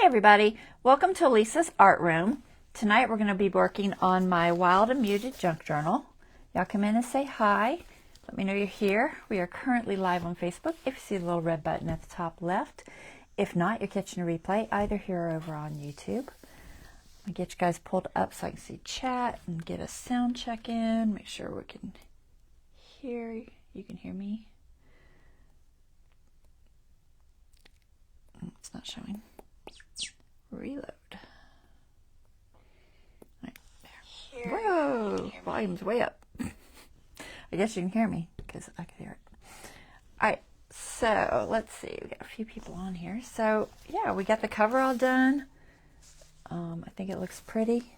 everybody, welcome to Lisa's Art Room. Tonight we're going to be working on my Wild and Muted Junk Journal. Y'all come in and say hi. Let me know you're here. We are currently live on Facebook. If you see the little red button at the top left. If not, you're catching a replay either here or over on YouTube. I'll get you guys pulled up so I can see chat and get a sound check in. Make sure we can hear. You can hear me. It's not showing. Reload. Right there. Whoa! Volume's way up. I guess you can hear me because I can hear it. Alright, so let's see. We got a few people on here. So yeah, we got the cover all done. I think it looks pretty.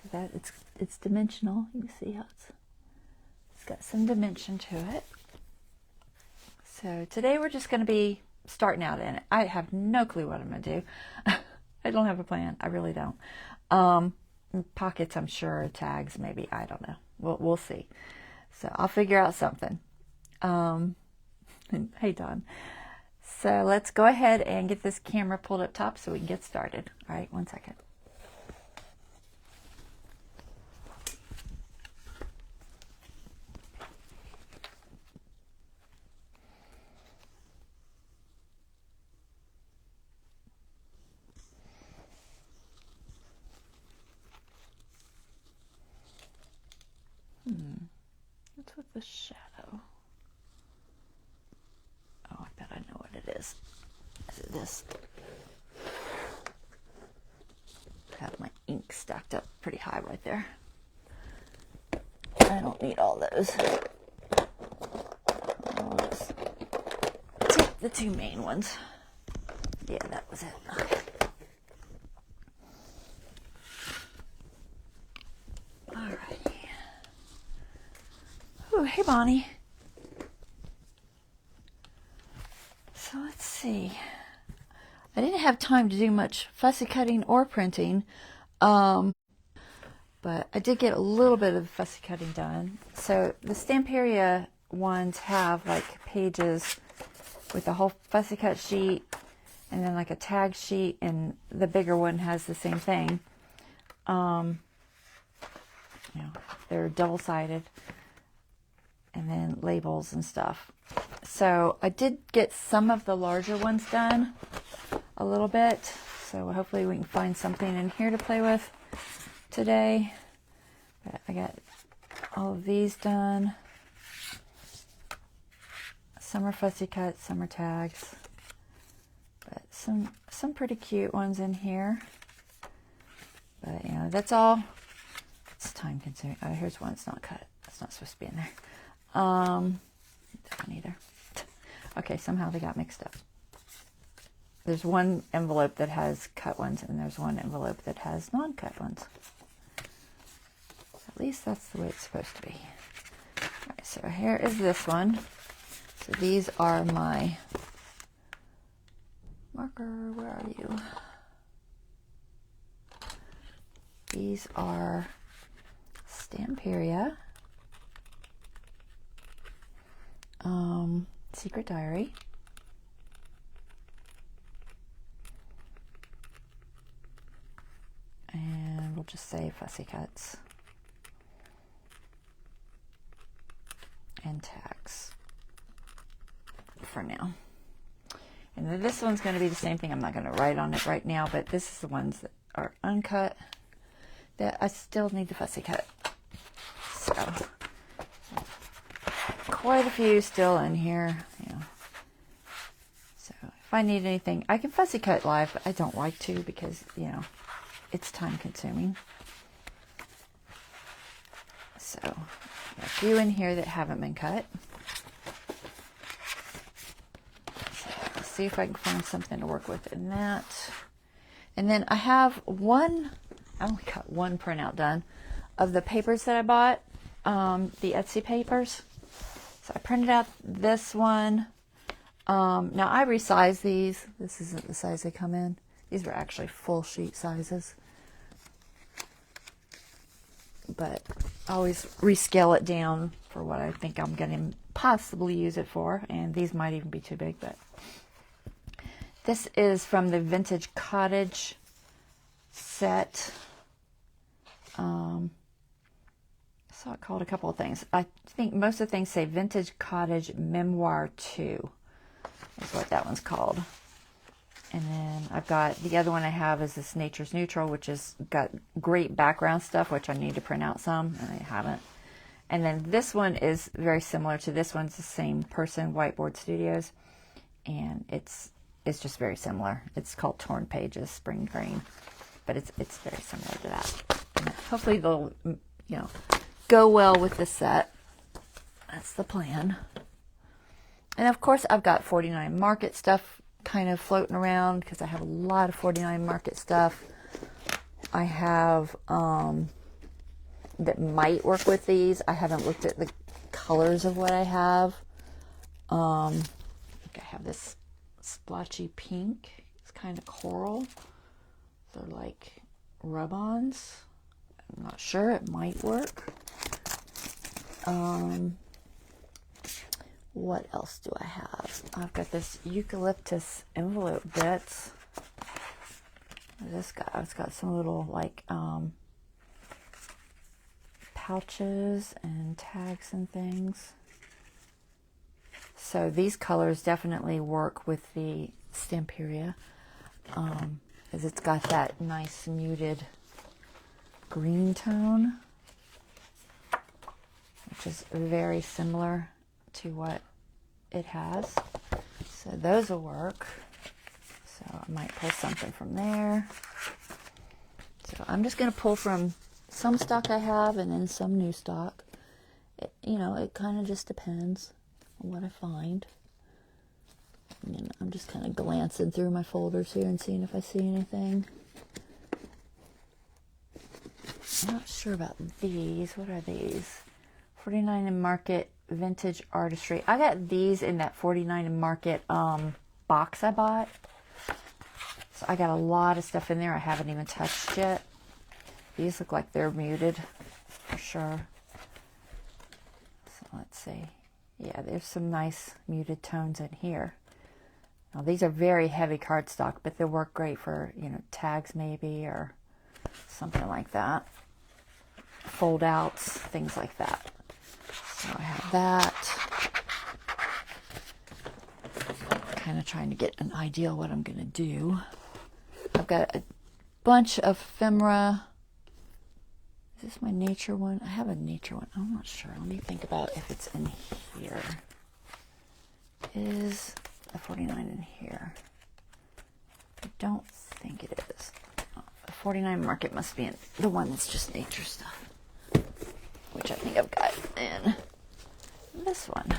So that it's dimensional. You can see how it's got some dimension to it. So today we're just going to be starting out in it. I have no clue what I'm going to do. I don't have a plan. I really don't. Pockets, I'm sure. Tags, maybe. I don't know. We'll see. So I'll figure out something. Hey, Don. So let's go ahead and get this camera pulled up top so we can get started. All right, 1 second. What's with the shadow? Oh, I bet I know what it is. Is it this? I have my ink stacked up pretty high right there. I don't need all those. I'll just take the two main ones. Yeah, that was it. Okay. Alrighty. Oh, hey, Bonnie. So let's see. I didn't have time to do much fussy cutting or printing, but I did get a little bit of fussy cutting done. So the Stamperia ones have like pages with a whole fussy cut sheet and then like a tag sheet, and the bigger one has the same thing. You know, they're double-sided, and then labels and stuff. So I did get some of the larger ones done a little bit. So hopefully we can find something in here to play with today. But I got all of these done. Some are fussy cuts, some are tags. But some pretty cute ones in here. But you know, that's all. It's time consuming. Oh, here's one that's not cut. That's not supposed to be in there. That one either. Okay, somehow they got mixed up. There's one envelope that has cut ones, and there's one envelope that has non-cut ones. At least that's the way it's supposed to be. Alright, so here is this one. So these are my marker. Where are you? These are Stamperia. Secret Diary. And we'll just say fussy cuts. And tags. For now. And then this one's going to be the same thing. I'm not going to write on it right now, but this is the ones that are uncut that I still need the fussy cut. So quite a few still in here, you know. So if I need anything, I can fussy cut live, but I don't like to because, you know, it's time consuming. So a few in here that haven't been cut. So let's see if I can find something to work with in that. And then I have one, I only got one printout done of the papers that I bought, the Etsy papers. So I printed out this one. Now I resized these. This isn't the size they come in. These were actually full sheet sizes. But I always rescale it down for what I think I'm going to possibly use it for. And these might even be too big, but This is from the Vintage Cottage set. I saw it called a couple of things. I think most of the things say Vintage Cottage Memoir 2 is what that one's called. And then I've got, the other one I have is this Nature's Neutral, which has got great background stuff, which I need to print out some, and I haven't. And then this one is very similar to this one. It's the same person, Whiteboard Studios, and it's just very similar. It's called Torn Pages Spring Green, but it's very similar to that. And hopefully they'll, go well with the set. That's the plan. And of course I've got 49 Market stuff kind of floating around because I have a lot of 49 Market stuff. I have that might work with these. I haven't looked at the colors of what I have. I think I have this splotchy pink. It's kind of coral. They're like rub-ons. I'm not sure. It might work. What else do I have? I've got this Eucalyptus envelope bits. This guy, it's got some little like pouches and tags and things. So these colors definitely work with the Stamperia, because it's got that nice muted green tone, which is very similar to what it has. So those will work. So I might pull something from there. So I'm just going to pull from some stock I have and then some new stock. It kind of just depends on what I find. And I'm just kind of glancing through my folders here and seeing if I see anything. I'm not sure about these. What are these? 49 in Market Vintage Artistry. I got these in that 49 in Market box I bought. So I got a lot of stuff in there I haven't even touched yet. These look like they're muted for sure. So let's see. Yeah, there's some nice muted tones in here. Now these are very heavy cardstock, but they'll work great for, tags maybe or something like that. Fold outs, things like that. So I have that. Kind of trying to get an idea what I'm going to do. I've got a bunch of ephemera. Is this my nature one? I have a nature one. I'm not sure. Let me think about if it's in here. Is the 49 in here? I don't think it is. The 49 Market must be in the one that's just nature stuff, which I think I've got in this one.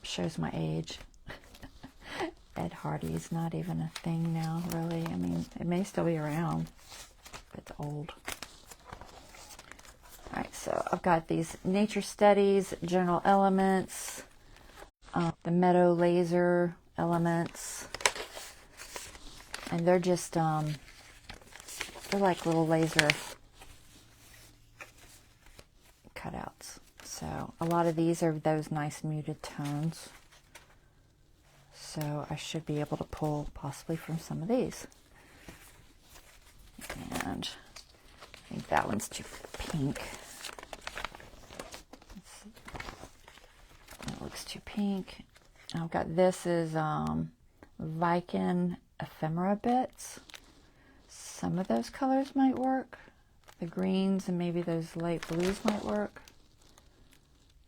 Shows my age. Ed Hardy's not even a thing now, really. I mean, it may still be around, but it's old. Alright, so I've got these Nature Studies, General Elements, the Meadow Laser Elements, and they're just, they're like little laser cutouts. So a lot of these are those nice muted tones. So I should be able to pull possibly from some of these. And I think that one's too pink. That looks too pink. I've got this is Viking ephemera bits. Some of those colors might work. The greens and maybe those light blues might work.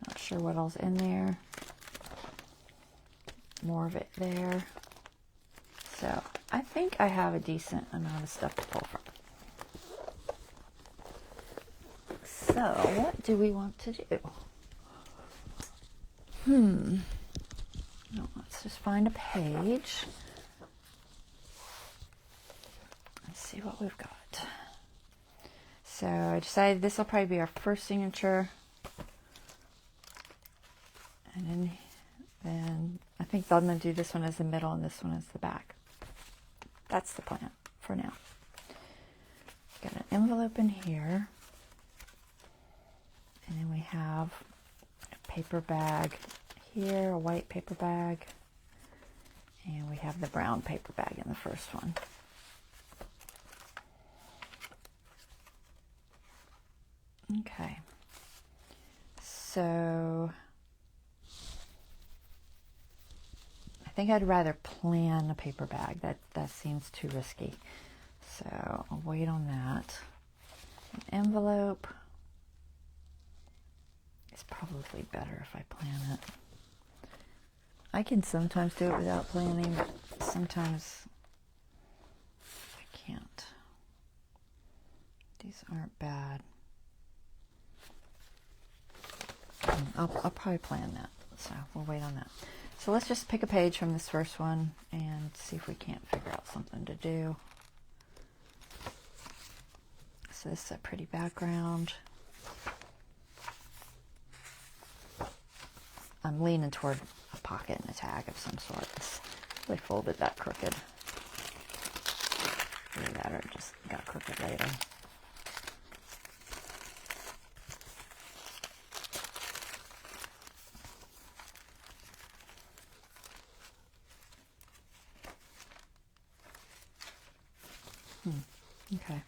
Not sure what else in there. More of it there. So I think I have a decent amount of stuff to pull from. So what do we want to do? No, let's just find a page. Let's see what we've got. So I decided this will probably be our first signature. And then I think I'm going to do this one as the middle and this one as the back. That's the plan for now. Got an envelope in here. And then we have a paper bag here, a white paper bag. And we have the brown paper bag in the first one. Okay. So I think I'd rather plan a paper bag. That seems too risky. So I'll wait on that. An envelope is probably better if I plan it. I can sometimes do it without planning, but sometimes I can't. These aren't bad. I'll probably plan that, so we'll wait on that. So let's just pick a page from this first one and see if we can't figure out something to do. So this is a pretty background. I'm leaning toward a pocket and a tag of some sort. It's really folded that crooked. Either that or it just got crooked later. Okay,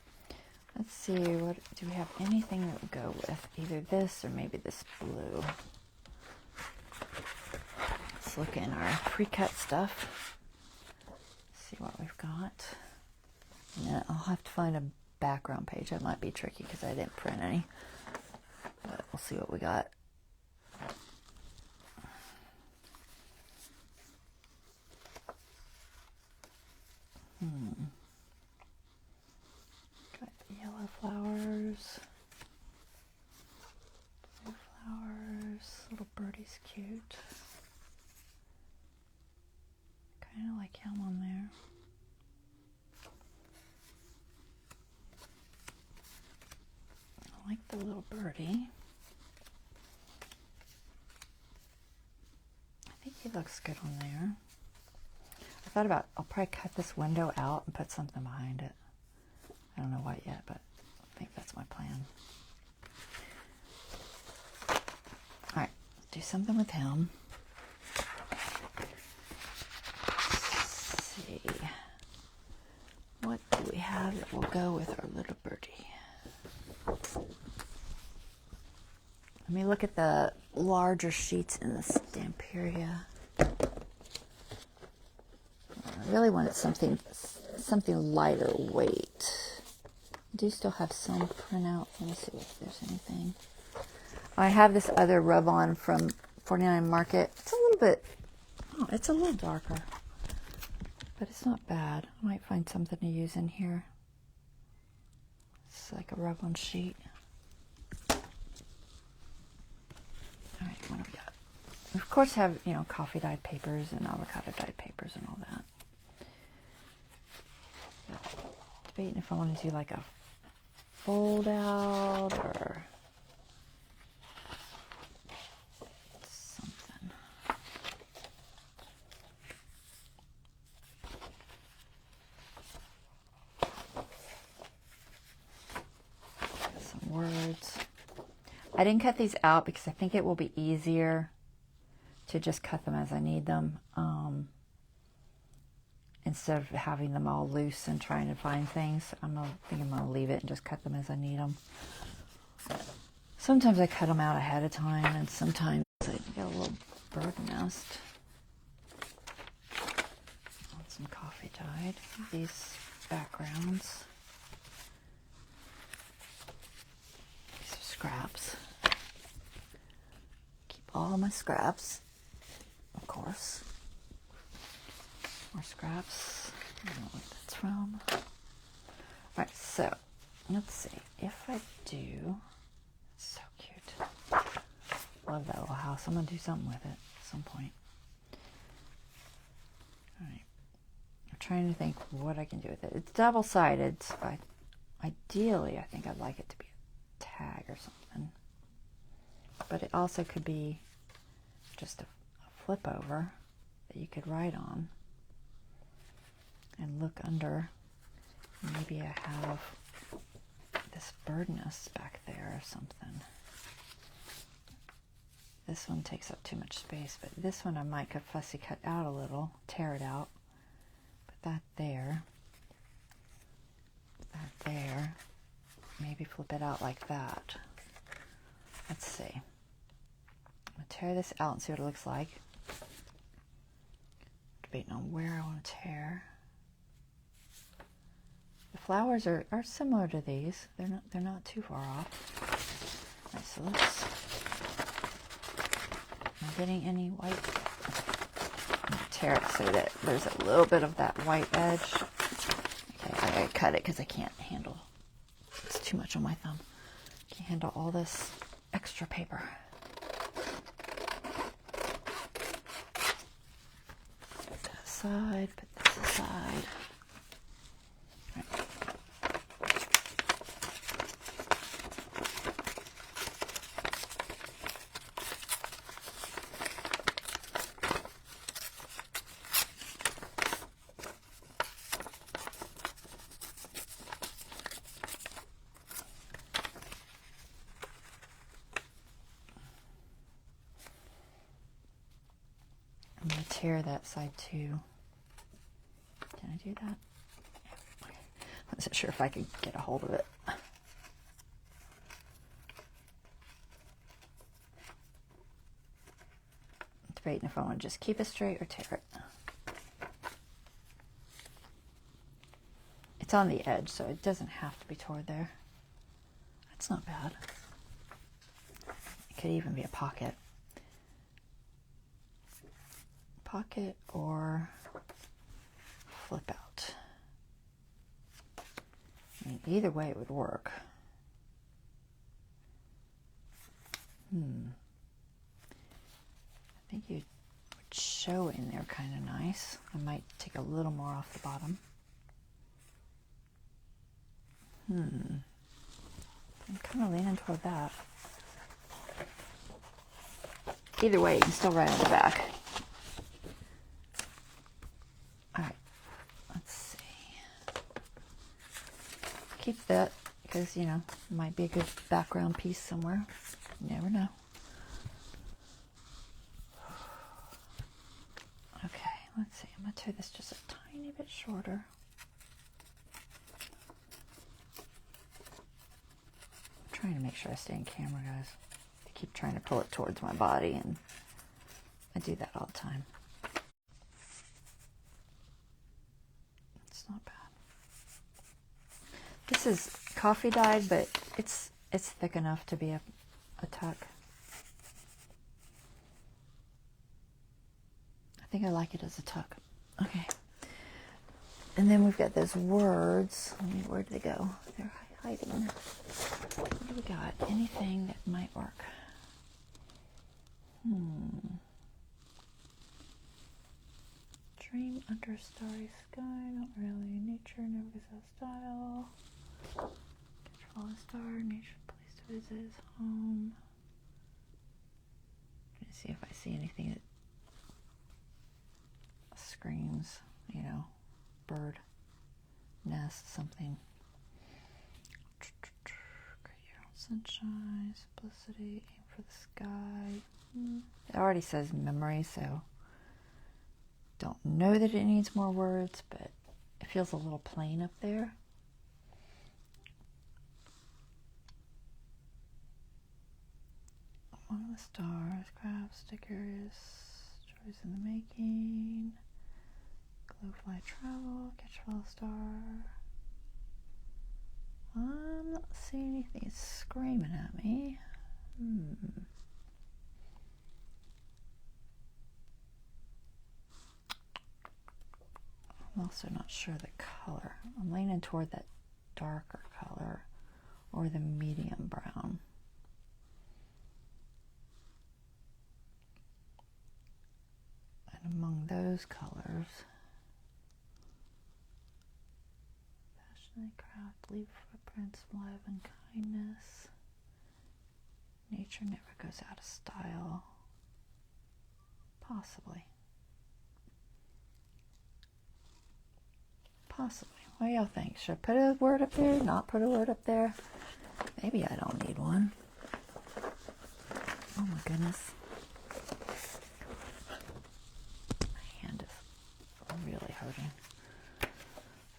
let's see, what do we have anything that would go with either this or maybe this blue? Let's look in our pre-cut stuff, see what we've got. And then I'll have to find a background page. That might be tricky because I didn't print any, but we'll see what we got. Yellow flowers, blue flowers, little birdie's cute. Kind of like him on there. I like the little birdie. I think he looks good on there. I thought about, I'll probably cut this window out and put something behind it. I don't know what yet, but I think that's my plan. All right, let's do something with him. Let's see. What do we have that will go with our little birdie? Let me look at the larger sheets in the Stamperia. I really wanted something lighter weight. I do still have some printouts. Let me see if there's anything. I have this other rub-on from 49 Market. It's a little bit, it's a little darker, but it's not bad. I might find something to use in here. It's like a rub-on sheet. All right, what do we got? We of course have, coffee dyed papers and avocado dyed papers and all that. Debating if I want to do like a fold out or something. Some words. I didn't cut these out because I think it will be easier to just cut them as I need them. Instead of having them all loose and trying to find things, I think I'm going to leave it and just cut them as I need them. Sometimes I cut them out ahead of time, and sometimes I get a little bird nest. Want some coffee dyed. These backgrounds. These are scraps. Keep all my scraps, of course. More scraps. I don't know what that's from. Alright, so let's see. If I do, it's so cute. Love that little house. I'm gonna do something with it at some point. Alright. I'm trying to think what I can do with it. It's double-sided, so ideally I think I'd like it to be a tag or something. But it also could be just a flip over that you could write on. And look under. Maybe I have this bird nest back there or something. This one takes up too much space, but this one I might could fussy cut out a little, tear it out. Put that there. Put that there. Maybe flip it out like that. Let's see. I'm going to tear this out and see what it looks like. Debating on where I want to tear. The flowers are similar to these. They're not too far off. All right, so let's. Am I getting any white? I'm gonna tear it so that there's a little bit of that white edge. Okay, I gotta cut it because I can't handle. It's too much on my thumb. Can't handle all this extra paper. Put that aside. Put this aside. I'm going to tear that side too. Can I do that? Okay. I wasn't sure if I could get a hold of it. I'm debating if I want to just keep it straight or tear it. It's on the edge, so it doesn't have to be tore there. That's not bad. It could even be a pocket. Pocket or flip out. I mean, either way it would work. I think you would show in there kind of nice. I might take a little more off the bottom. I'm kind of leaning toward that. Either way, you can still write on the back. Keep that because, you know, it might be a good background piece somewhere. You never know. Okay, let's see. I'm going to tear this just a tiny bit shorter. I'm trying to make sure I stay in camera, guys. I keep trying to pull it towards my body, and I do that all the time. It's not bad. This is coffee dyed, but it's thick enough to be a tuck. I think I like it as a tuck. Okay. And then we've got those words. Where'd they go? They're hiding. What do we got? Anything that might work? Dream under starry sky. Not really. Nature never gets out of style. Catch a falling star. Nature place to visit is home. Let me see if I see anything that screams, you know, bird, nest, something. Create your own sunshine, simplicity, aim for the sky. It already says memory, so don't know that it needs more words, but it feels a little plain up there. One of the stars, craft stickers, choice in the making, glow fly travel, catch a falling star. I'm not seeing anything screaming at me. I'm also not sure the color. I'm leaning toward that darker color or the medium brown. And among those colors, passionate craft, leave footprints, love and kindness. Nature never goes out of style. Possibly. Possibly. What do y'all think? Should I put a word up there? Not put a word up there? Maybe I don't need one. Oh my goodness. hurting.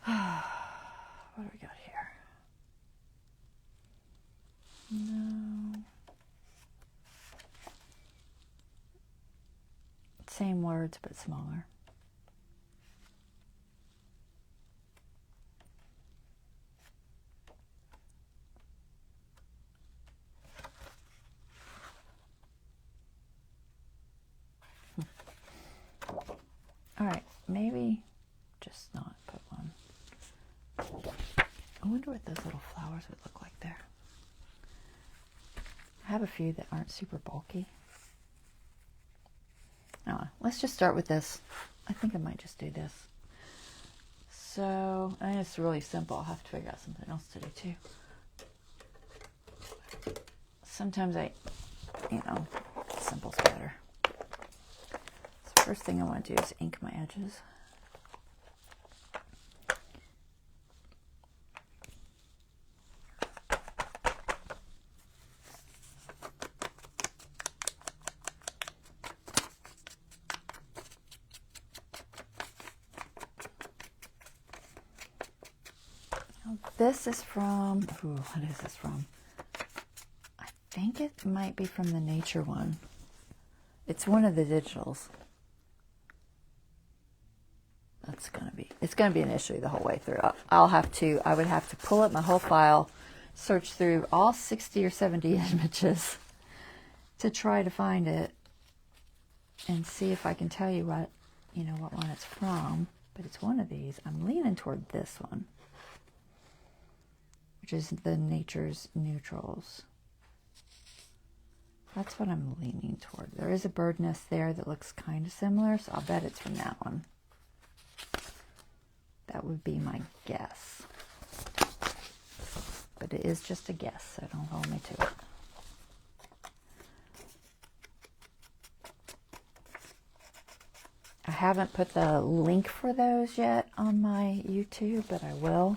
What do we got here? No. Same words, but smaller. All right, maybe just not put one. I wonder what those little flowers would look like there. I have a few that aren't super bulky. Let's just start with this. I think I might just do this. So, I think it's really simple. I'll have to figure out something else to do too. Sometimes simple's better. So first thing I want to do is ink my edges. This is from, what is this from? I think it might be from the Nature one. It's one of the digitals. It's gonna be an issue the whole way through. I would have to pull up my whole file, search through all 60 or 70 images to try to find it and see if I can tell you what one it's from. But it's one of these. I'm leaning toward this one, which is the Nature's Neutrals. That's what I'm leaning toward. There is a bird nest there that looks kind of similar, so I'll bet it's from that one. That would be my guess. But it is just a guess, so don't hold me to it. I haven't put the link for those yet on my YouTube, but I will.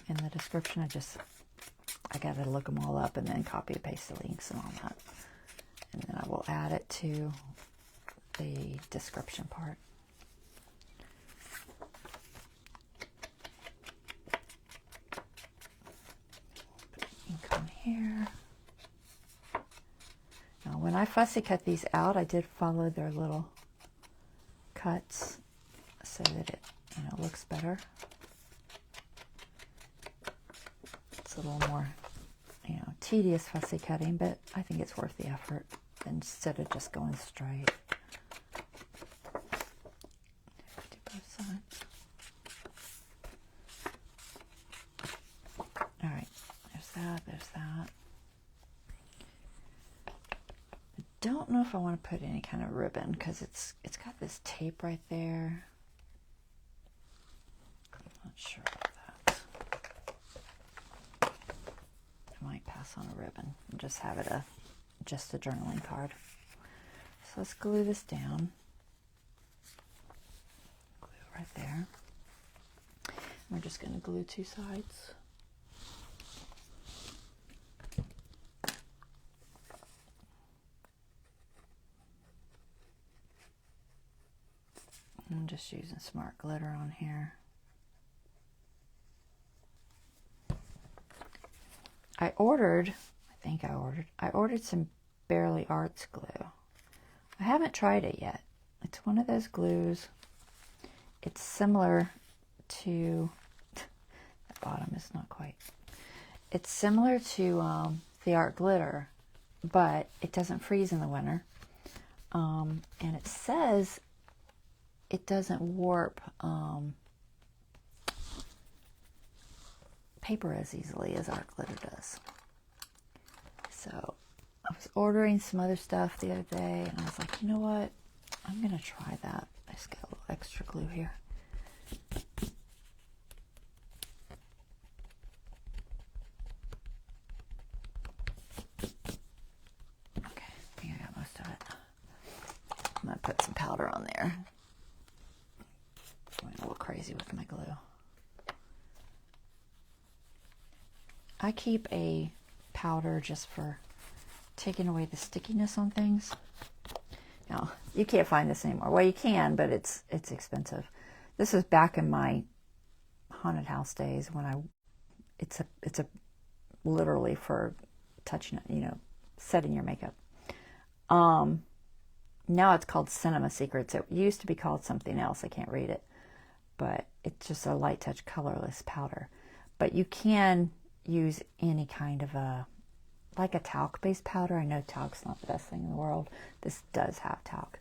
In the description, I got to look them all up and then copy and paste the links and all that. And then I will add it to the description part. Put ink on here. Now, when I fussy cut these out, I did follow their little cuts so that it looks better. A little more, tedious fussy cutting, but I think it's worth the effort instead of just going straight. Do both sides. All right, there's that, there's that. I don't know if I want to put any kind of ribbon because it's got this tape right there. I'm not sure about that. I might pass on a ribbon and just have it just a journaling card. So let's glue this down. Glue it right there. We're just going to glue two sides. I'm just using Smart Glitter on here. I ordered some Barely Arts glue. I haven't tried it yet. It's one of those glues. It's similar to, the bottom is not quite. It's similar to the Art Glitter, but it doesn't freeze in the winter. And it says it doesn't warp paper as easily as Art Glitter does. So I was ordering some other stuff the other day and I was like, you know what? I'm going to try that. I just got a little extra glue here. Okay, I think I got most of it. I'm going to put some powder on there. I'm going a little crazy with my glue. I keep a powder just for taking away the stickiness on things. Now, you can't find this anymore. Well, you can, but it's expensive. This is back in my haunted house days when it's a literally for touching, setting your makeup. Now it's called Cinema Secrets. It used to be called something else. I can't read it, but it's just a light touch colorless powder. But you can use any kind of like a talc-based powder. I know talc's not the best thing in the world. This does have talc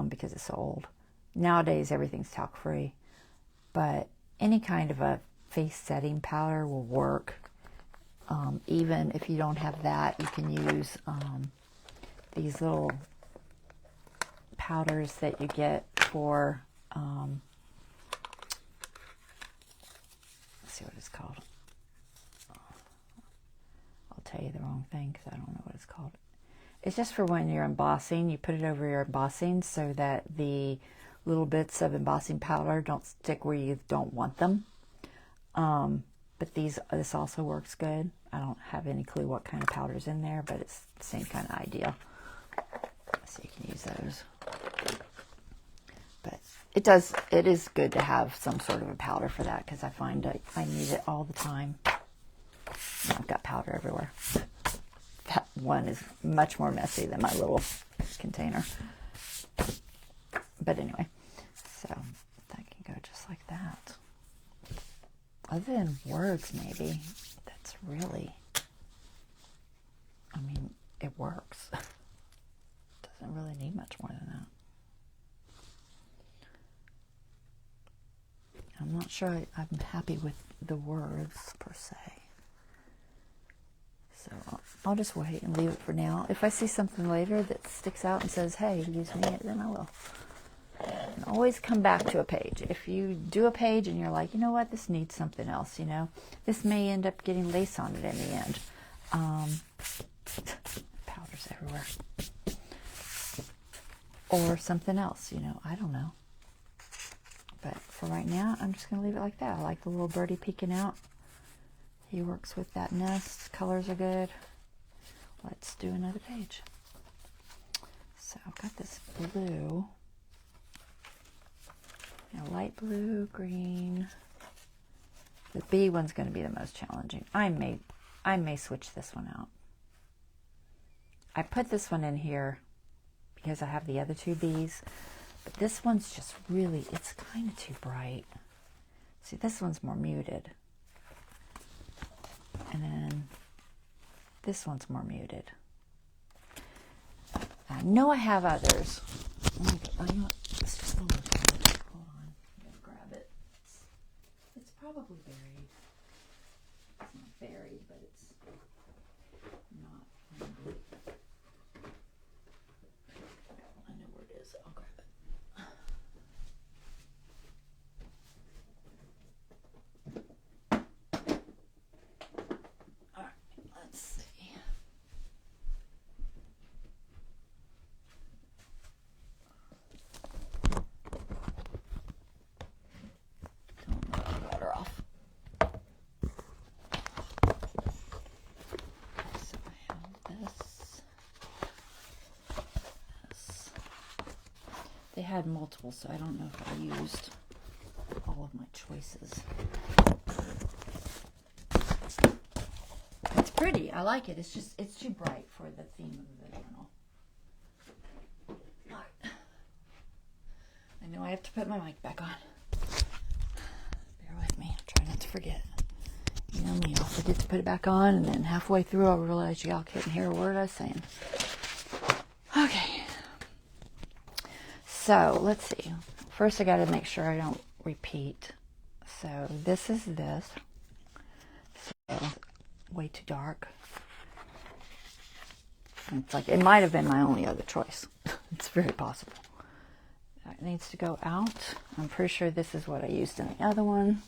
because it's so old. Nowadays, everything's talc-free, but any kind of a face setting powder will work. Even if you don't have that, you can use these little powders that you get for, let's see what it's called. I'll tell you the wrong thing because I don't know what it's called. It's just for when you're embossing. You put it over your embossing so that the little bits of embossing powder don't stick where you don't want them. But this also works good. I don't have any clue what kind of powder's in there, but it's the same kind of idea. So you can use those. But it is good to have some sort of a powder for that because I find I need it all the time. And I've got powder everywhere. That one is much more messy than my little container. But anyway, so that can go just like that. Other than words, maybe, that's really, I mean, it works. Doesn't really need much more than that. I'm not sure I'm happy with the words per se. So I'll just wait and leave it for now. If I see something later that sticks out and says, hey, use me, then I will. And always come back to a page. If you do a page and you're like, you know what, this needs something else, this may end up getting lace on it in the end. Powder's everywhere. Or something else, I don't know. But for right now, I'm just going to leave it like that. I like the little birdie peeking out. He works with that nest. Colors are good. Let's do another page. So I've got this blue. Light blue, green. The bee one's going to be the most challenging. I may switch this one out. I put this one in here because I have the other two bees, but this one's just really, it's kind of too bright. See, this one's more muted. And then this one's more muted. I know I have others. I know it's just a little. Probably buried. It's not buried, but it's not. I know where it is. I'll grab it. All right, let's see. They had multiple, so I don't know if I used all of my choices. It's pretty. I like it. It's too bright for the theme of the journal. Right. I know I have to put my mic back on. Bear with me. Try not to forget. You know me, I'll forget to put it back on, and then halfway through I'll realize y'all couldn't hear a word I was saying. Okay. So, let's see. First, I got to make sure I don't repeat. So, this is this. So, way too dark. And it's like, it might have been my only other choice. It's very possible. That needs to go out. I'm pretty sure this is what I used in the other one.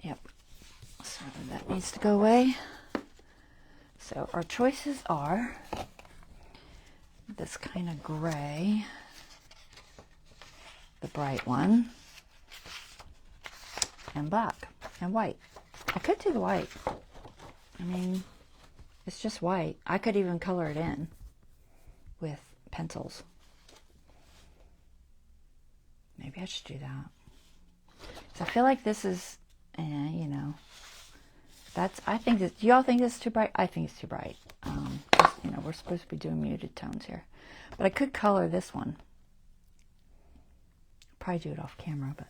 Yep. So, that needs to go away. So, our choices are this kind of gray, the bright one, and black, and white. I could do the white. I mean, it's just white. I could even color it in with pencils. Maybe I should do that. So I feel like this is, you know, that's, I think that, do y'all think this is too bright? I think it's too bright. 'Cause, you know, we're supposed to be doing muted tones here. But I could color this one. Probably do it off camera, but.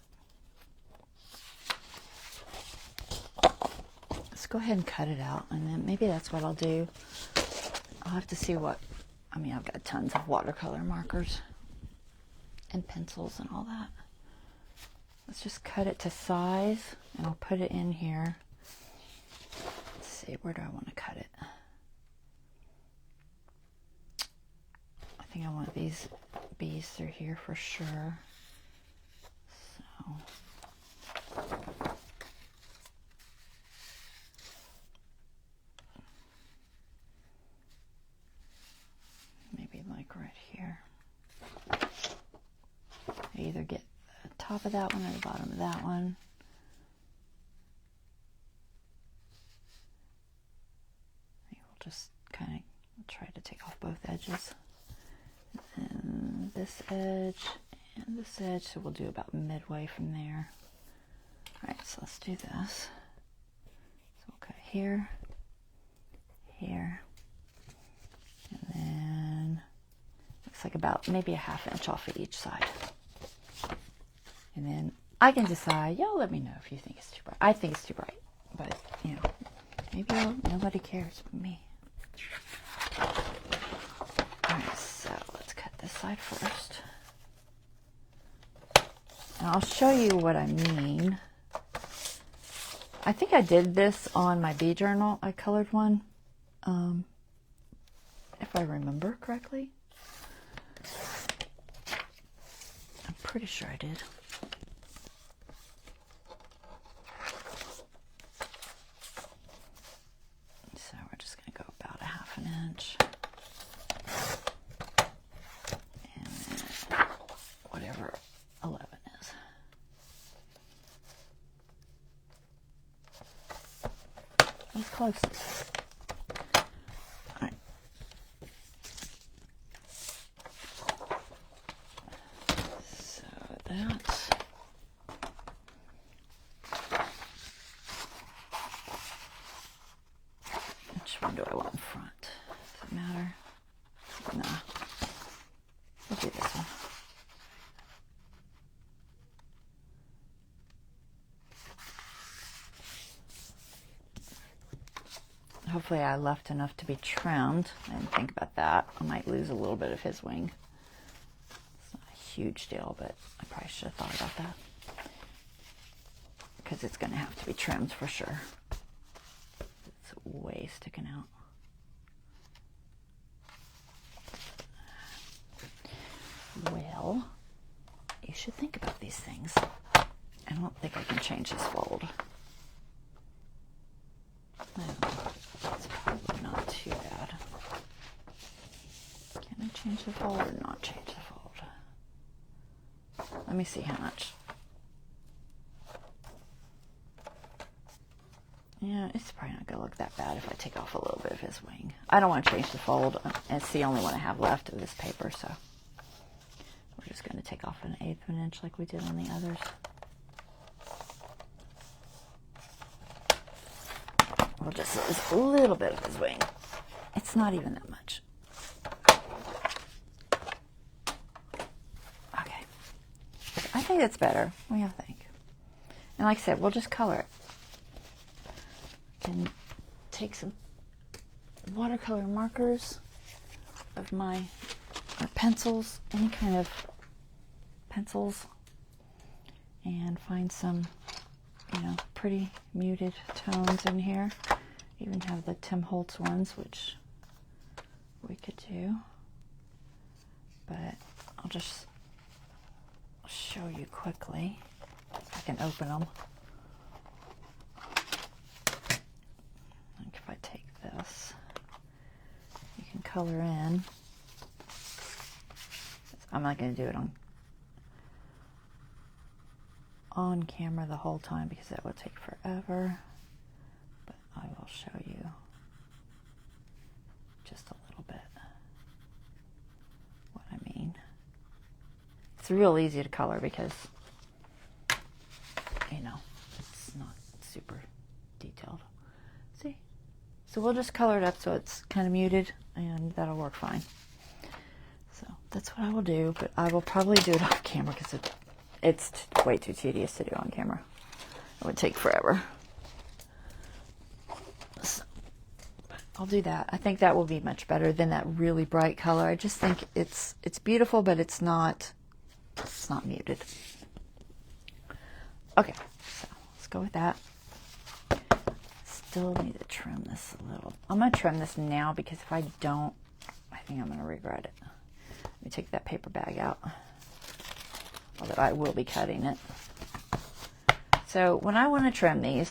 Let's go ahead and cut it out, and then maybe that's what I'll do. I'll have to see what, I mean, I've got tons of watercolor markers and pencils and all that. Let's just cut it to size, and I'll put it in here. Let's see, where do I want to cut it? I think I want these bees through here for sure. So. Maybe like right here. I either get the top of that one or the bottom of that one. I think we'll just kind of try to take off both edges. And this edge and this edge, so we'll do about midway from there. Alright, so let's do this. So we'll cut here, here, and then looks like about maybe a ½ inch off of each side. And then I can decide, y'all let me know if you think it's too bright. I think it's too bright, but you know, maybe nobody cares but me. Alright, so let's cut this side first. And I'll show you what I mean. I think I did this on my bee journal. I colored one, if I remember correctly. I'm pretty sure I did. So we're just going to go about a ½ inch. And then whatever 11 is. It's close. Alright. So that's which one do I want in front? Does it matter? Nah. We'll do this one. Hopefully I left enough to be trimmed. I didn't think about that. I might lose a little bit of his wing. It's not a huge deal, but I probably should have thought about that. Because it's going to have to be trimmed for sure. It's way sticking out. Well, you should think about these things. I don't think I can change this fold. It's probably not too bad. Can I change the fold or not change the fold? Let me see how much. Yeah, it's probably not going to look that bad if I take off a little bit of his wing. I don't want to change the fold. It's the only one I have left of this paper, so we're just going to take off 1/8 of an inch like we did on the others. We'll just lose a little bit of his wing. It's not even that much. Okay. I think that's better. What do you think? And like I said, we'll just color it. And take some watercolor markers of my, or pencils, any kind of pencils, and find some, you know, pretty muted tones in here. Even have the Tim Holtz ones, which we could do. But I'll just show you quickly. I can open them. Like if I take this, you can color in. I'm not going to do it on camera the whole time because that would take forever, but I will show you just a little bit what I mean. It's real easy to color because, you know, it's not super detailed. See? So we'll just color it up so it's kind of muted, and that'll work fine. So that's what I will do, but I will probably do it on camera because it's way too tedious to do on camera. It would take forever. So, I'll do that. I think that will be much better than that really bright color. I just think it's beautiful, but it's not muted. Okay, so let's go with that. Still need to trim this a little. I'm going to trim this now because if I don't, I think I'm going to regret it. Let me take that paper bag out, although I will be cutting it. So when I want to trim these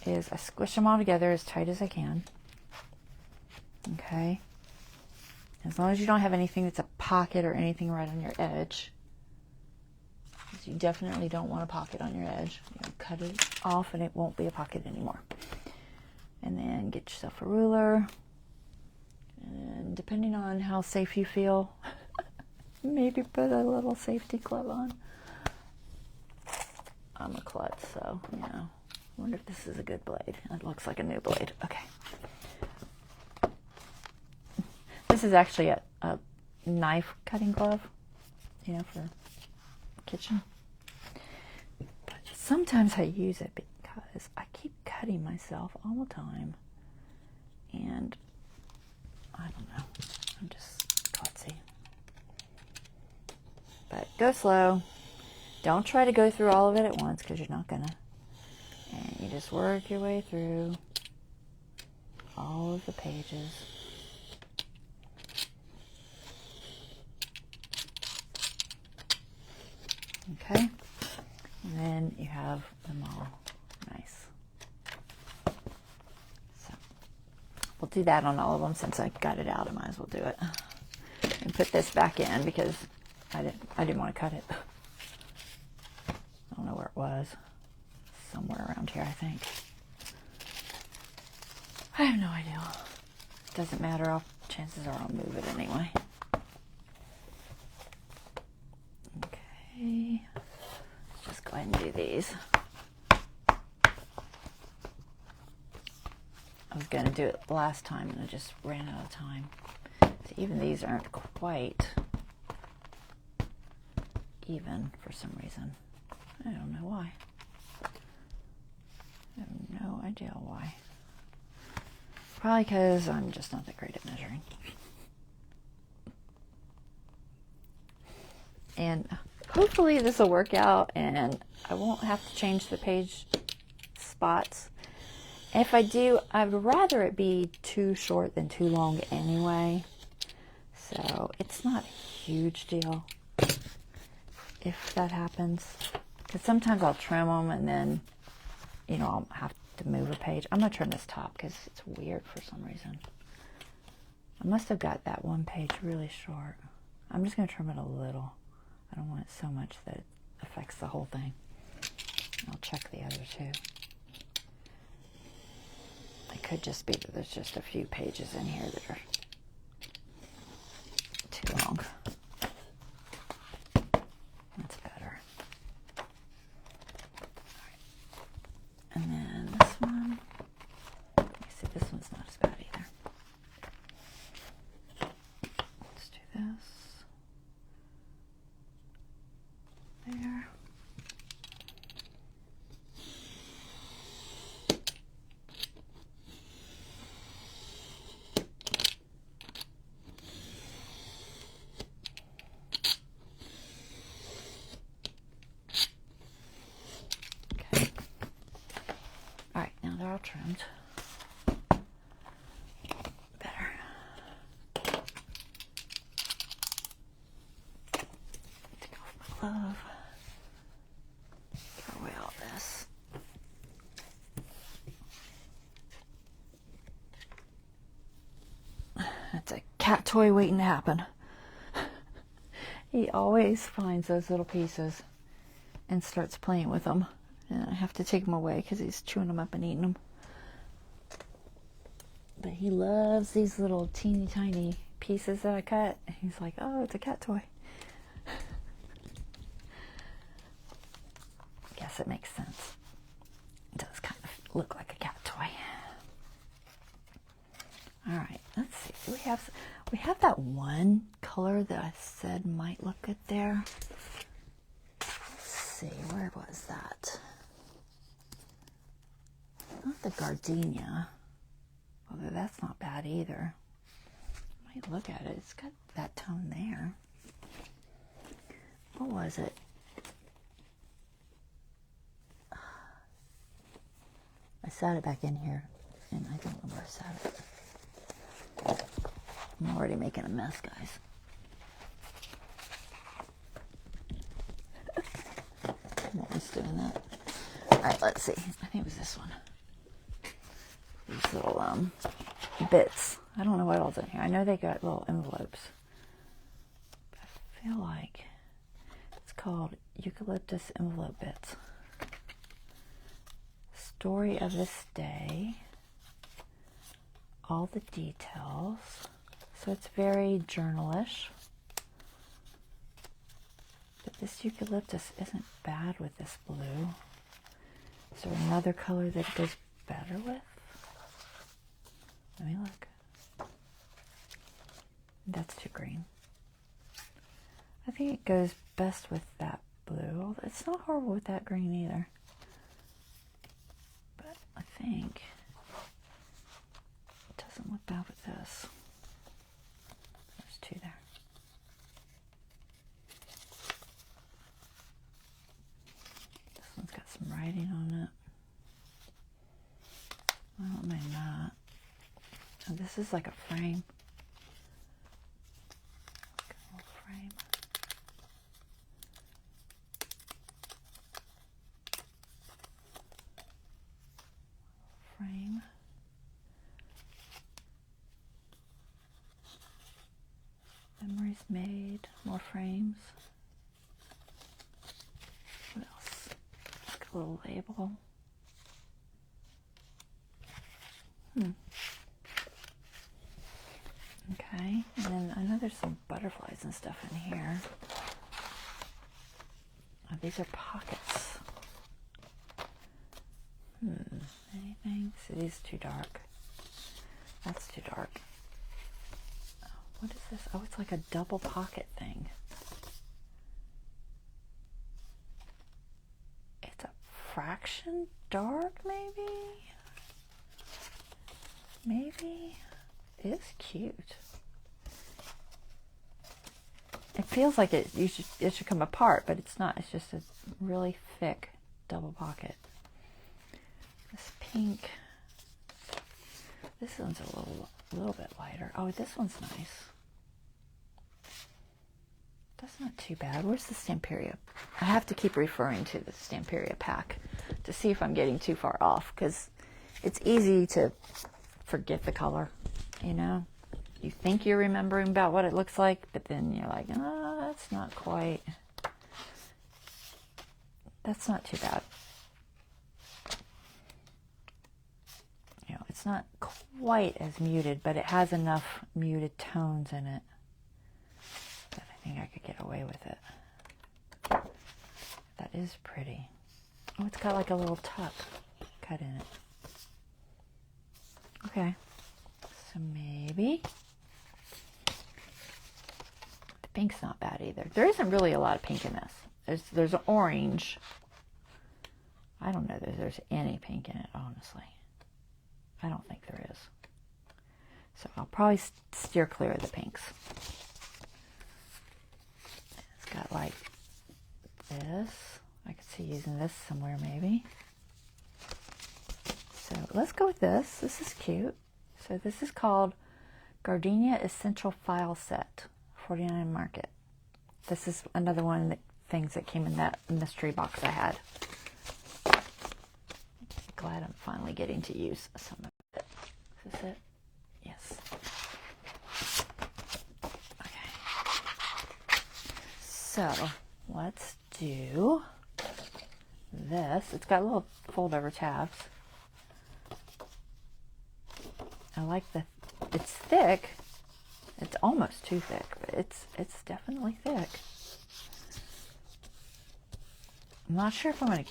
is I squish them all together as tight as I can. Okay. As long as you don't have anything that's a pocket or anything right on your edge. Because you definitely don't want a pocket on your edge. You cut it off and it won't be a pocket anymore. And then get yourself a ruler. And depending on how safe you feel, maybe put a little safety glove on. I'm a klutz, so, you know. I wonder if this is a good blade. It looks like a new blade. Okay. This is actually a knife cutting glove, you know, for kitchen. But sometimes I use it because I keep cutting myself all the time. And I don't know. I'm just klutzy. But go slow. Don't try to go through all of it at once because you're not gonna. And you just work your way through all of the pages. Okay, and then you have them all nice. So we'll do that on all of them since I got it out. I might as well do it. And put this back in because I didn't want to cut it. I don't know where it was. Somewhere around here, I think. I have no idea. Doesn't matter. Chances are I'll move it anyway. Okay. Let's just go ahead and do these. I was going to do it last time and I just ran out of time. So even these aren't quite even for some reason. I don't know why. I have no idea why. Probably because I'm just not that great at measuring. And hopefully this will work out and I won't have to change the page spots. And if I do, I'd rather it be too short than too long anyway. So it's not a huge deal if that happens. Because sometimes I'll trim them and then, you know, I'll have to move a page. I'm going to trim this top because it's weird for some reason. I must have got that one page really short. I'm just going to trim it a little. I don't want it so much that it affects the whole thing. I'll check the other two. It could just be that there's just a few pages in here that are too long. That's better. All right. And then this one. Let me see, this one's not as bad either. Let's do this. There. Okay. All right, now they're all trimmed. Better. Take off my glove. Throw away all this. That's a cat toy waiting to happen. He always finds those little pieces and starts playing with them. And I have to take them away because he's chewing them up and eating them. But he loves these little teeny tiny pieces that I cut. He's like, oh, it's a cat toy. guess it makes sense. It does kind of look like a cat toy. All right, let's see. We have that one color that I said might look good there. Let's see, where was that? Not the Gardenia. Although that's not bad either. Might look at it. It's got that tone there. What was it? I sat it back in here, and I don't know where I sat it. I'm already making a mess, guys. I'm always doing that. All right, let's see. I think it was this one. These little bits. I don't know what else in here. I know they got little envelopes. But I feel like it's called Eucalyptus envelope bits. Story of this day. All the details. So it's very journalish. But this eucalyptus isn't bad with this blue. Is there another color that it goes better with? Let me look. That's too green. I think it goes best with that blue. It's not horrible with that green either. But I think it doesn't look bad with this. There's two there. This one's got some writing on it. I don't mind that. Oh, this is like a frame. Like a little frame. Frame. Memories made. More frames. What else? Like a little label. Okay, and then I know there's some butterflies and stuff in here. Oh, these are pockets. Anything? See, these are too dark. That's too dark. Oh, what is this? Oh, it's like a double pocket thing. It's a fraction dark, maybe? Maybe? It's cute. It feels like it should come apart, but it's not. It's just a really thick double pocket. This pink. This one's a little bit lighter. Oh, this one's nice. That's not too bad. Where's the Stamperia? I have to keep referring to the Stamperia pack to see if I'm getting too far off, because it's easy to forget the color. You know, you think you're remembering about what it looks like, but then you're like, oh, that's not quite. That's not too bad. You know, it's not quite as muted, but it has enough muted tones in it that I think I could get away with it. That is pretty. Oh, it's got like a little tuck cut in it. Okay. So maybe the pink's not bad either. There isn't really a lot of pink in this. There's an orange. I don't know that there's any pink in it, honestly. I don't think there is. So I'll probably steer clear of the pinks. It's got like this. I could see using this somewhere maybe. So let's go with this. This is cute. So this is called Gardenia Essential File Set, 49 Market. This is another one of the things that came in that mystery box I had. Glad I'm finally getting to use some of it. Is this it? Yes. Okay. So let's do this. It's got little fold over tabs. I like it's thick. It's almost too thick, but it's definitely thick. I'm not sure if I'm going to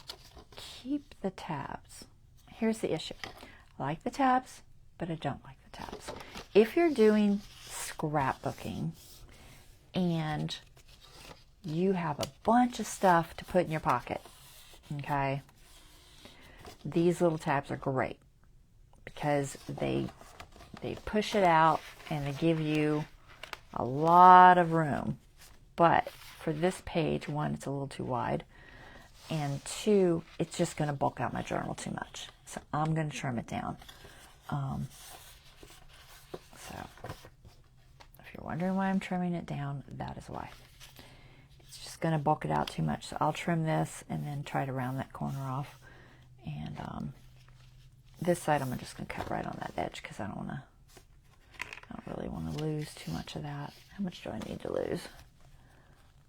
keep the tabs. Here's the issue. I like the tabs, but I don't like the tabs. If you're doing scrapbooking and you have a bunch of stuff to put in your pocket, okay, these little tabs are great because they push it out and they give you a lot of room. But for this page, one, it's a little too wide, and two, it's just going to bulk out my journal too much. So I'm going to trim it down. So if you're wondering why I'm trimming it down, that is why. It's just going to bulk it out too much. So I'll trim this and then try to round that corner off. And this side I'm just going to cut right on that edge because I don't really want to lose too much of that. How much do I need to lose?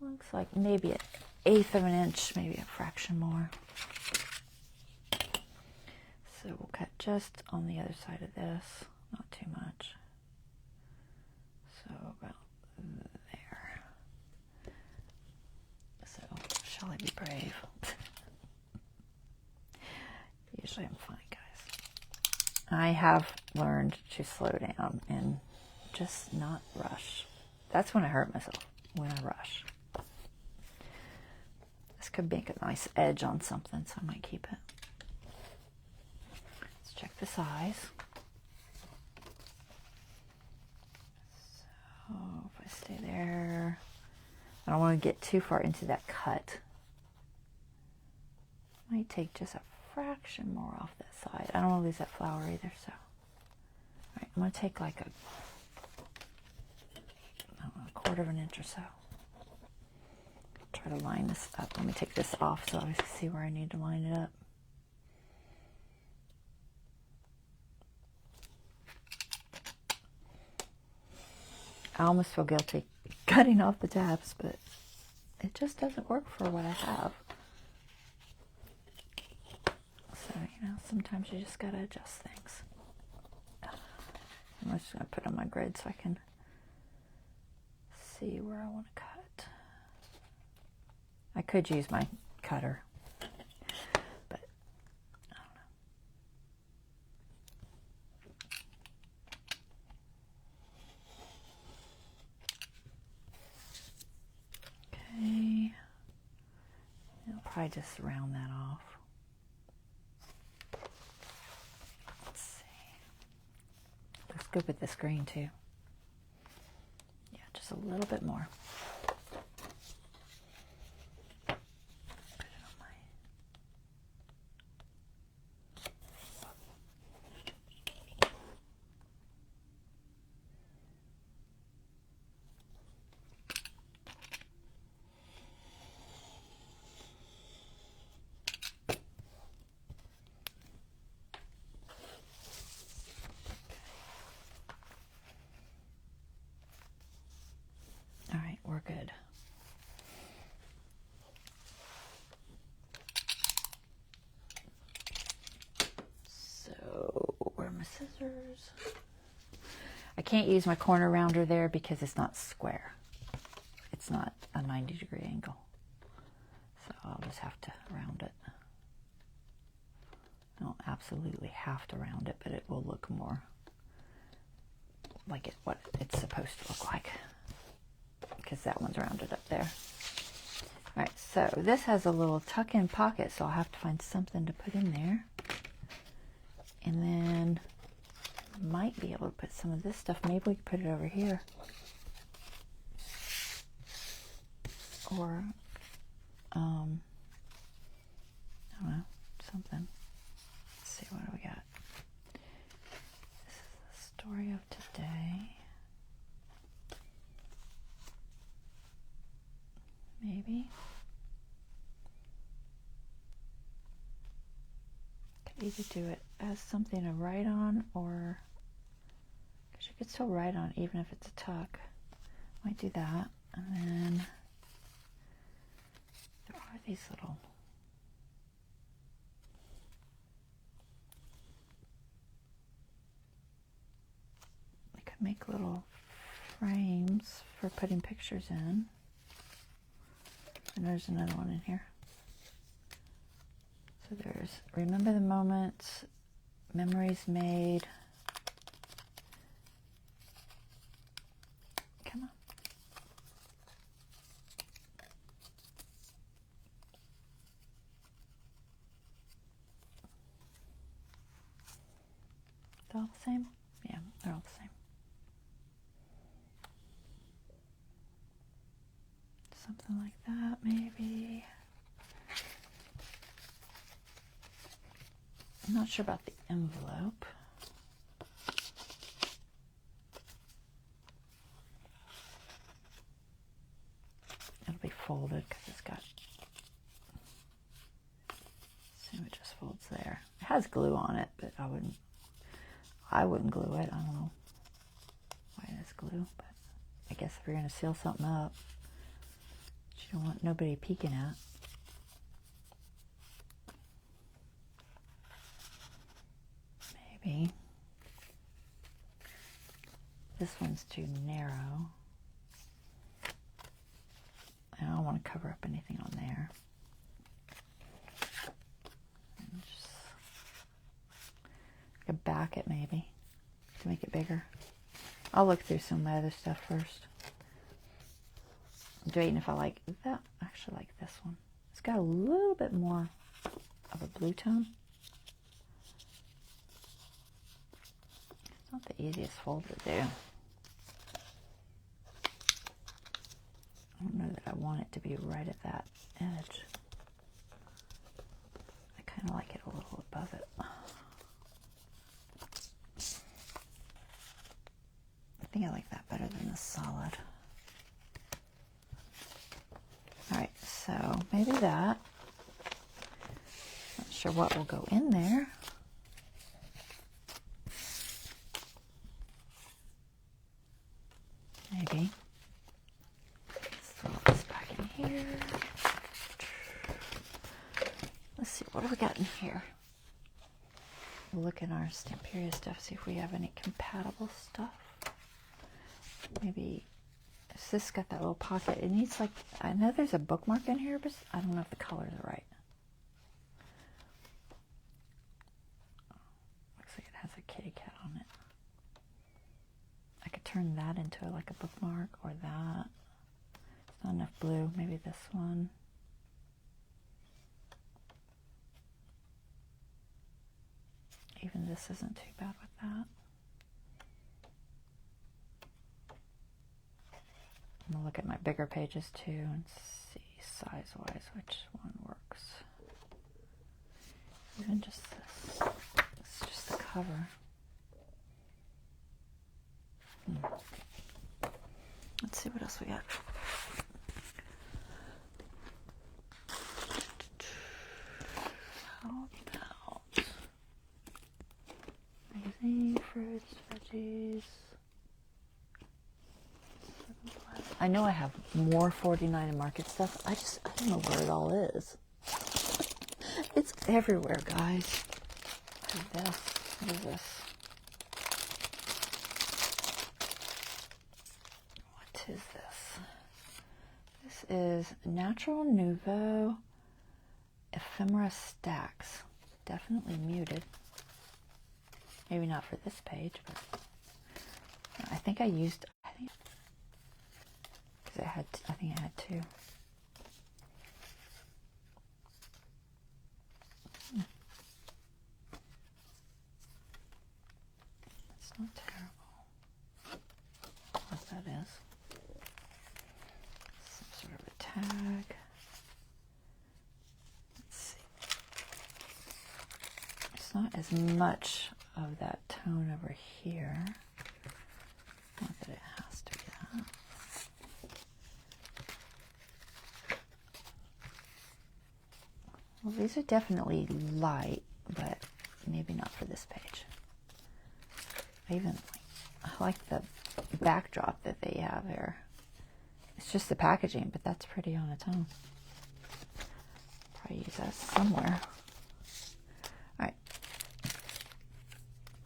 Looks like maybe an 1/8 of an inch, maybe a fraction more. So we'll cut just on the other side of this, not too much. So about there. So shall I be brave? Usually I'm fine, guys. I have learned to slow down and just not rush. That's when I hurt myself, when I rush. This could make a nice edge on something, so I might keep it. Let's check the size. So if I stay there, I don't want to get too far into that cut. Might take just a fraction more off that side. I don't want to lose that flower either, so. All right, I'm going to take like a 1/4 of an inch or so. Try to line this up. Let me take this off so I see where I need to line it up. I almost feel guilty cutting off the tabs, but it just doesn't work for what I have. So, sometimes you just gotta adjust things. I'm just gonna put on my grid so I can see where I want to cut. I could use my cutter, but I don't know. Okay. I'll probably just round that off. Let's see. Let's go with this green too. Yeah, just a little bit more. We're good. So, where are my scissors? I can't use my corner rounder there because it's not square. It's not a 90-degree angle. So I'll just have to round it. I don't absolutely have to round it, but it will look more like what it's supposed to look like. Because that one's rounded up there. Alright, so this has a little tuck-in pocket, so I'll have to find something to put in there. And then I might be able to put some of this stuff. Maybe we could put it over here. Or, I don't know, something. Let's see, what do we got? This is the story of today. Maybe. Could either do it as something to write on, or because you could still write on even if it's a tuck. Might do that. And then there are these little I could make little frames for putting pictures in. And there's another one in here. So So there's remember the moments, memories made. Come on. They're all the same? Yeah, they're all the same. Something like that, maybe. I'm not sure about the envelope. It'll be folded because it's got, see, it just folds there. It has glue on it, but I wouldn't glue it. I don't know why it has glue, but I guess if you're going to seal something up, you don't want nobody peeking at. Maybe. This one's too narrow. I don't want to cover up anything on there. And just back it maybe to make it bigger. I'll look through some of my other stuff first. I'm debating if I like that. I actually like this one. It's got a little bit more of a blue tone. It's not the easiest fold to do. I don't know that I want it to be right at that edge. I kind of like it a little above it. I think I like that better than the solid. Alright, so maybe that. Not sure what will go in there. Maybe. Let's throw this back in here. Let's see, what do we got in here? We'll look in our Stamperia stuff, see if we have any compatible stuff. Maybe, is this got that little pocket? It needs like, I know there's a bookmark in here, but I don't know if the colors are right. Looks like it has a kitty cat on it. I could turn that into like a bookmark, or that. It's not enough blue. Maybe this one. Even this isn't too bad with that. I'm going to look at my bigger pages too and see size-wise which one works. Even just this. It's just the cover. Let's see what else we got. How about magazine, fruits, veggies. I know I have more 49 and Market stuff. I don't know where it all is. It's everywhere, guys. Look at this. What is this? What is this? This is Natural Nouveau Ephemera Stacks. Definitely muted. Maybe not for this page, but I think I used, because I think I had two. It's not terrible. What that is. Some sort of a tag. Let's see. It's not as much of that tone over here. Not that it has to be that. Well, these are definitely light, but maybe not for this page. I like the backdrop that they have here. It's just the packaging, but that's pretty on its own. Probably use that somewhere. All right.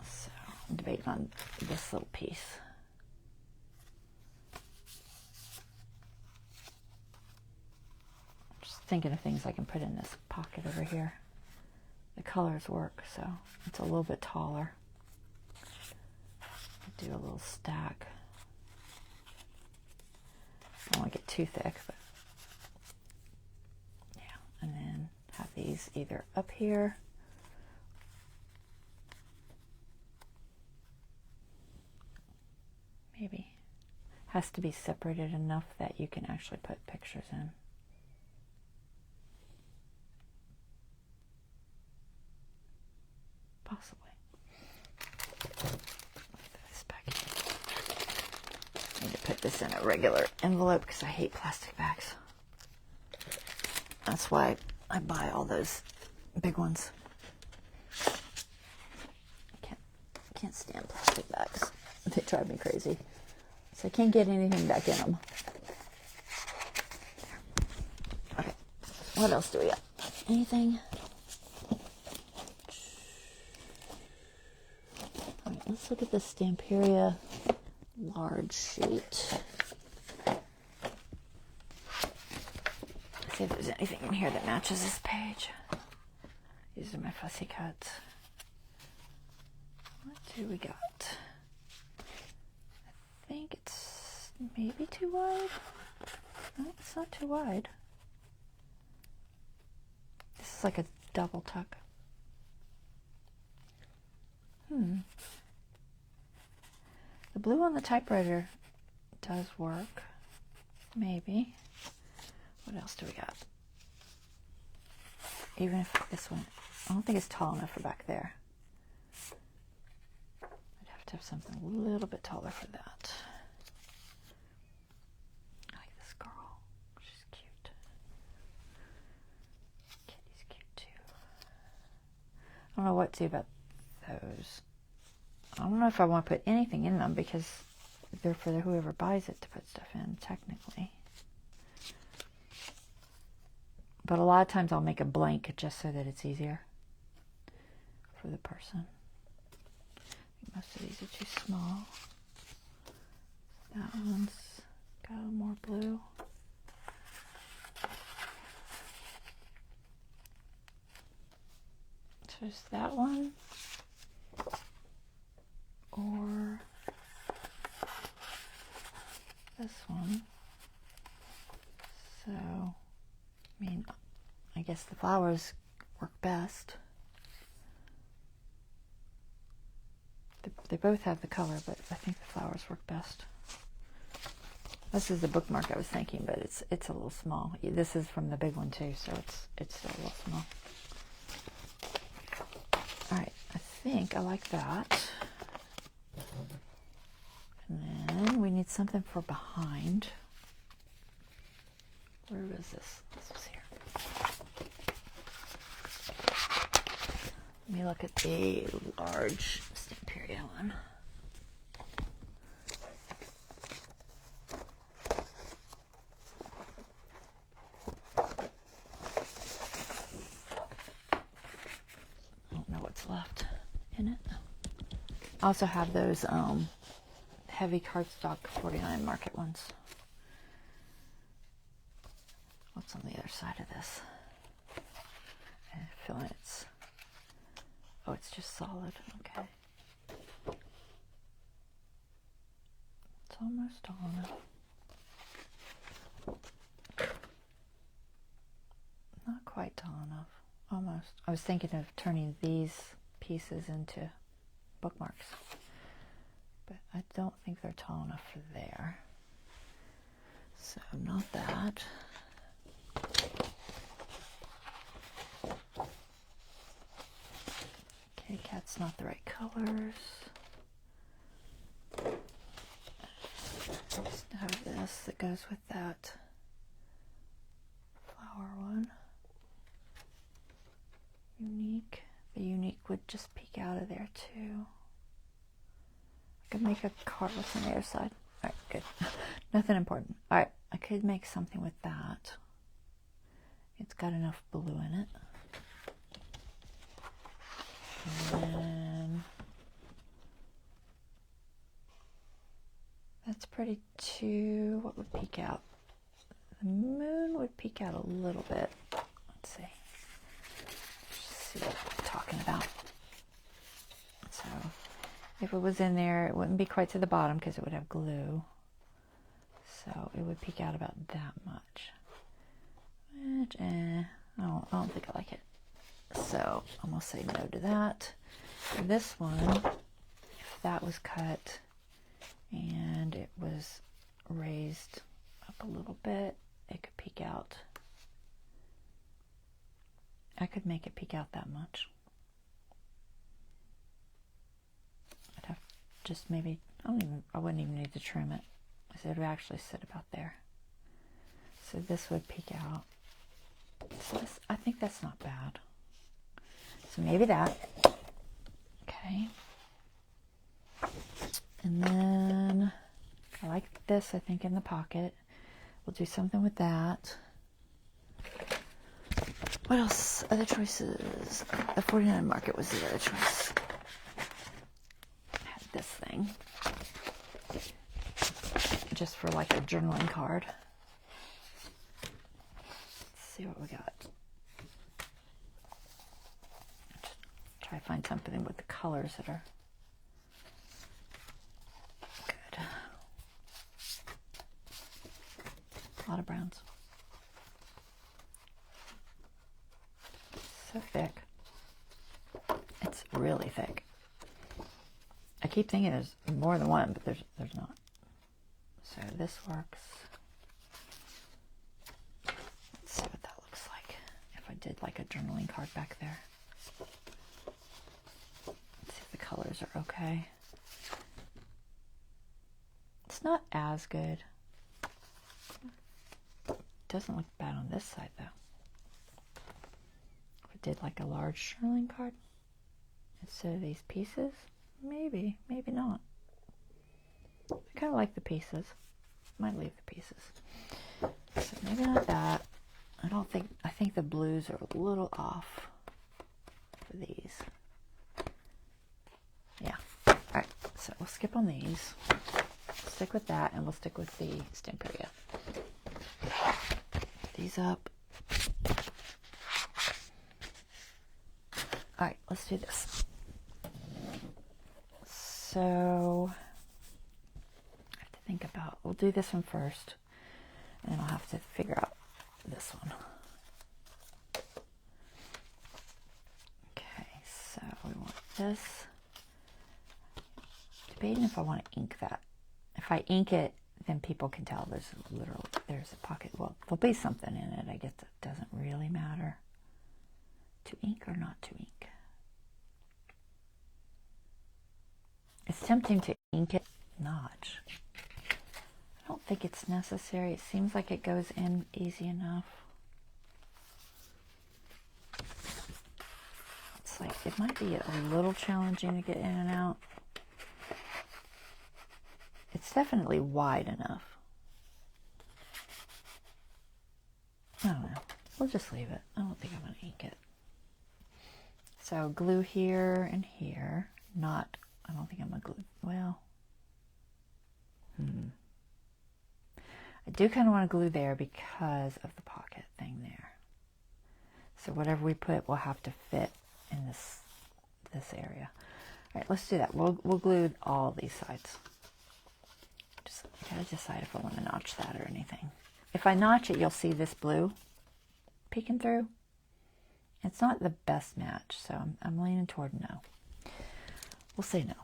So I'm debating on this little piece. Just thinking of things I can put in this pocket over here. the colors work, so it's a little bit taller. Do a little stack. I don't want to get too thick, but yeah. And then have these either up here maybe. Has to be separated enough that you can actually put pictures in. Possibly. This back here. I need to put this in a regular envelope because I hate plastic bags. That's why I buy all those big ones. Can't stand plastic bags. They drive me crazy. So I can't get anything back in them. There. Okay. What else do we got? Anything? All right, let's look at the Stamperia large sheet. See if there's anything in here that matches this page. These are my fussy cuts. What do we got? I think it's maybe too wide. No, it's not too wide. This is like a double tuck. The blue on the typewriter does work. Maybe. What else do we got? Even if this one, I don't think it's tall enough for back there. I'd have to have something a little bit taller for that. I like this girl. She's cute. Kitty's cute too. I don't know what to do about those. I don't know if I want to put anything in them because they're for whoever buys it to put stuff in, technically. But a lot of times I'll make a blank just so that it's easier for the person. Most of these are too small. That one's got a little more blue. So there's that one. Or this one. So, I mean, I guess the flowers work best. They both have the color, but I think the flowers work best. This is the bookmark I was thinking, but it's a little small. This is from the big one too, so it's still a little small. All right, I think I like that. And then we need something for behind. Where was this? This was here. Let me look at the large Stamperia one. I don't know what's left in it. I also have those heavy cardstock 49 market ones. What's on the other side of this? I feel like it's, oh, it's just solid. Okay. It's almost tall enough. Not quite tall enough. Almost. I was thinking of turning these pieces into bookmarks, but I don't think they're tall enough for there. So not that. Kitty cat's not the right colors. Just have this that goes with that flower one. Unique. The unique would just peek out of there too. I could make a card. What's on the other side? Alright, good. Nothing important. Alright, I could make something with that. It's got enough blue in it. And then that's pretty too. What would peek out? The moon would peek out a little bit. Let's see. Let's see what If it was in there, it wouldn't be quite to the bottom because it would have glue. So it would peek out about that much. Which, I don't think I like it. So I'm going to say no to that. For this one, if that was cut and it was raised up a little bit, it could peek out. I could make it peek out that much. I'd have just maybe, I wouldn't even need to trim it. So it would actually sit about there. So this would peek out. So this, I think that's not bad. So maybe that. Okay. And then I like this, I think, in the pocket. We'll do something with that. What else? Other choices. The 49 market was the other choice. I had this thing. Just for like a journaling card. Let's see what we got. Try to find something with the colors that are good. A lot of browns. So thick. It's really thick. I keep thinking there's more than one, but there's not. So this works. Let's see what that looks like if I did like a journaling card back there. Let's see if the colors are okay. It's not as good. It doesn't look bad on this side though. If I did like a large journaling card instead of these pieces, maybe not. I kind of like the pieces. Might leave the pieces. So maybe not that. I think the blues are a little off for these. Yeah. Alright, so we'll skip on these. Stick with that, and we'll stick with the Stamperia. These up. Alright, let's do this. So think about, we'll do this one first, and then I'll have to figure out this one. Okay, so we want this. Debating if I want to ink that. If I ink it, then people can tell there's a pocket. Well, there'll be something in it. I guess it doesn't really matter. To ink or not to ink. It's tempting to ink it notch. I don't think it's necessary. It seems like it goes in easy enough. It's like it might be a little challenging to get in and out. It's definitely wide enough. I don't know. We'll just leave it. I don't think I'm going to ink it. So glue here and here. I don't think I'm going to glue. Well. I do kind of want to glue there because of the pocket thing there. So whatever we put will have to fit in this area. All right, let's do that. We'll glue all these sides. Just gotta decide if I want to notch that or anything. If I notch it, you'll see this blue peeking through. It's not the best match, so I'm leaning toward no. We'll say no.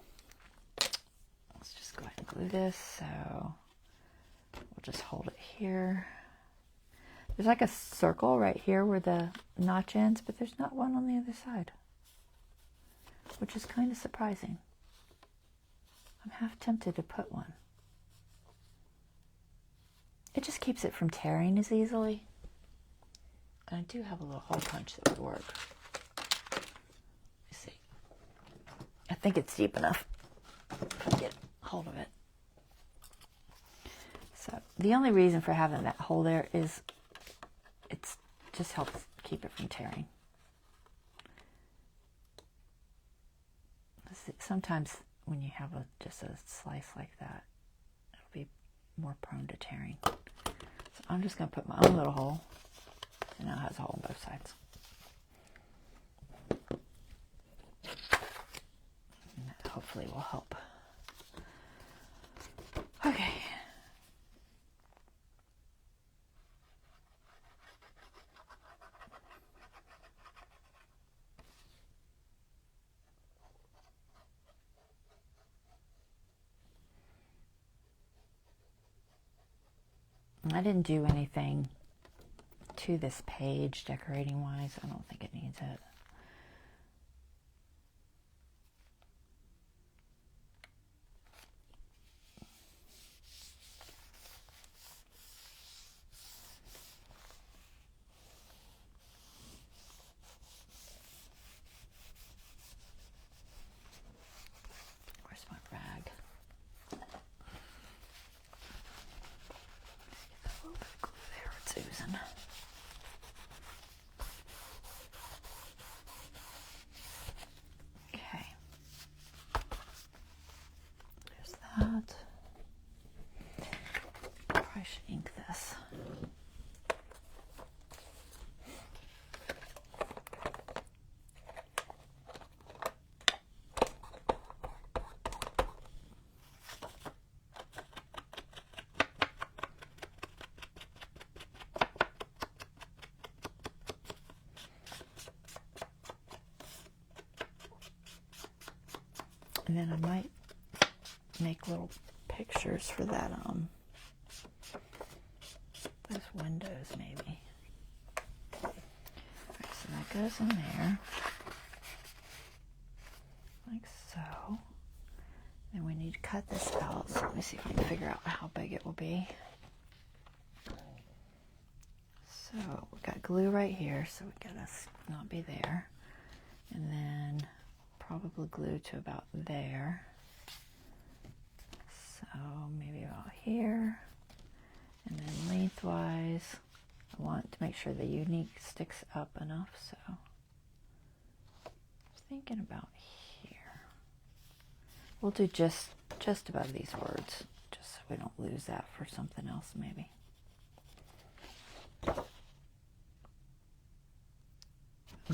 Let's just go ahead and glue this. So we'll just hold it here. There's like a circle right here where the notch ends, but there's not one on the other side, which is kind of surprising. I'm half tempted to put one. It just keeps it from tearing as easily. And I do have a little hole punch that would work. Let's see. I think it's deep enough to get hold of it. So the only reason for having that hole there is it just helps keep it from tearing. Sometimes when you have just a slice like that, it'll be more prone to tearing. So I'm just going to put my own little hole. And now it has a hole on both sides. And hopefully will help. Okay. I didn't do anything to this page decorating wise. I don't think it needs it. Where's my rag? There, it's oozing. Okay. There's that. Probably should ink this. And then I might make little pictures for that, those windows maybe. Alright, so that goes in there, like so. Then we need to cut this out, so let me see if I can figure out how big it will be. So we got glue right here, so we gotta not be there. And then probably glue to about there. So maybe about here. And then lengthwise, I want to make sure the unique sticks up enough, so I was thinking about here. We'll do just above these words, just so we don't lose that for something else maybe. I'm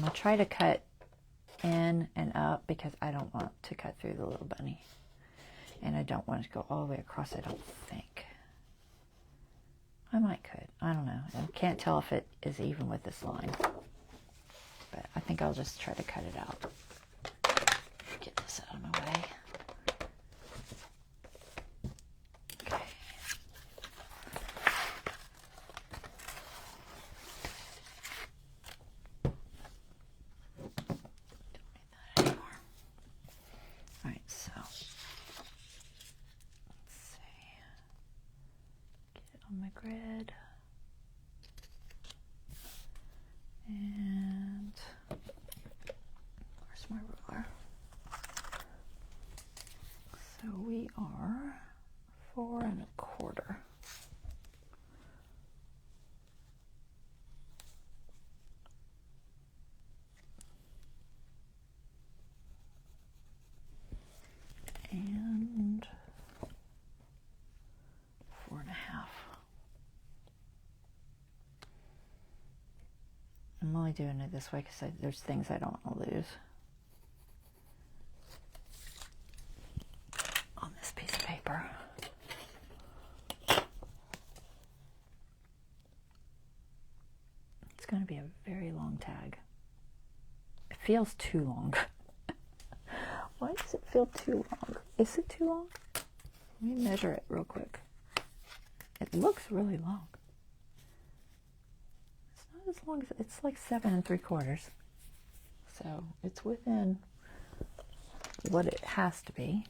gonna try to cut in and up because I don't want to cut through the little bunny, and I don't want it to go all the way across. I don't think. I might could. I don't know. I can't tell if it is even with this line, but I think I'll just try to cut it out. Get this out of my way. Okay. Grid, and where's my ruler? So we are 4 1/4. And 4 1/2. I'm only doing it this way because there's things I don't want to lose on this piece of paper. It's going to be a very long tag. It feels too long. Why does it feel too long? Is it too long? Let me measure it real quick. It looks really long. As long as it's like 7 3/4, so it's within what it has to be.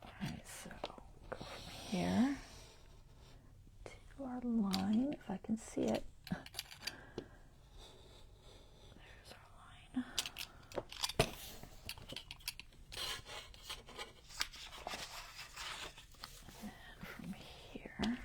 Alright, so go from here to our line, if I can see it. There's our line. And then from here,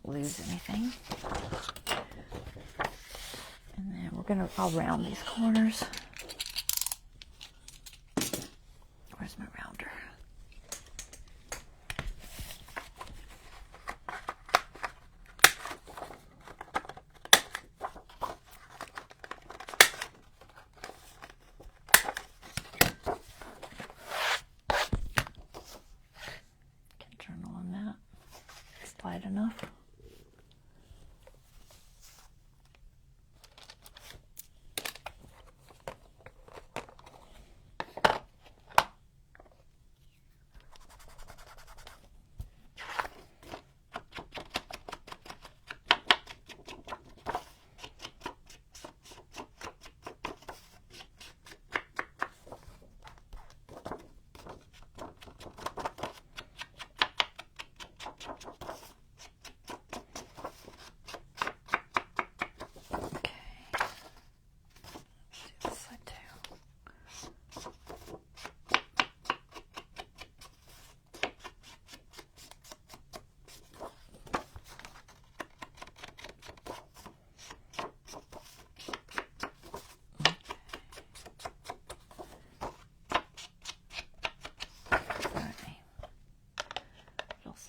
lose anything. And then we're I'll round these corners. Where's my rounder? Can journal on that. It's light enough.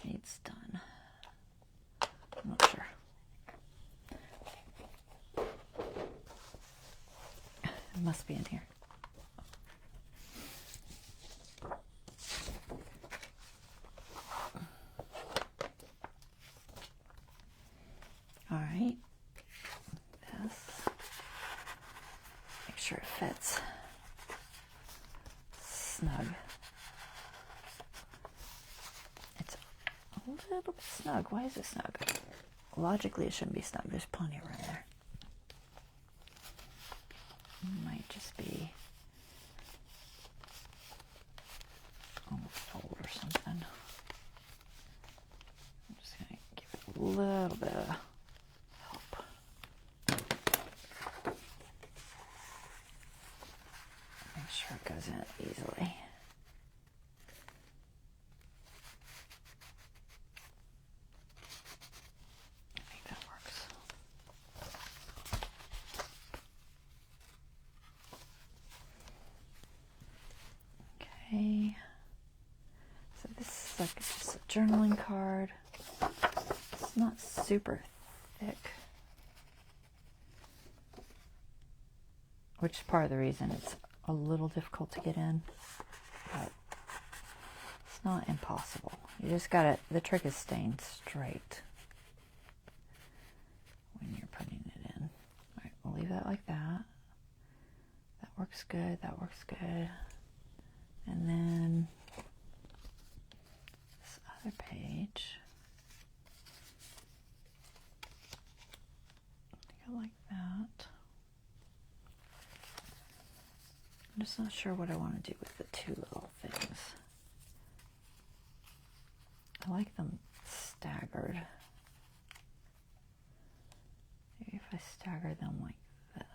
Needs done. I'm not sure. It must be in here. All right. This. Make sure it fits. Snug. A little bit snug. Why is it snug? Logically, it shouldn't be snug. There's plenty of room there. It might just be on a fold or something. I'm just going to give it a little bit of help. Make sure it goes in easily. So this is like just a journaling card. It's not super thick, which is part of the reason it's a little difficult to get in, but it's not impossible. You just gotta, the trick is staying straight when you're putting it in. All right, we'll leave that like that. That works good, that works good. And then this other page, go like that. I'm just not sure what I want to do with the two little things. I like them staggered. Maybe if I stagger them like this.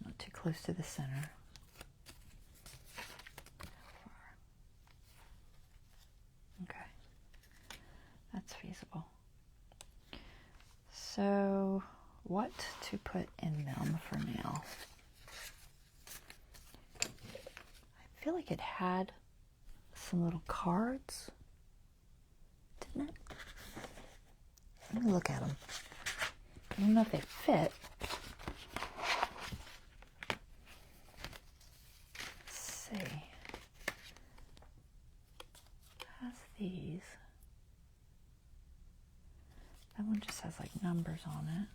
Not too close to the center. Okay, that's feasible. So, what to put in them for now? I feel like it had some little cards, didn't it? Let me look at them. I don't know if they fit. Let's see. It has these. That one just has like numbers on it.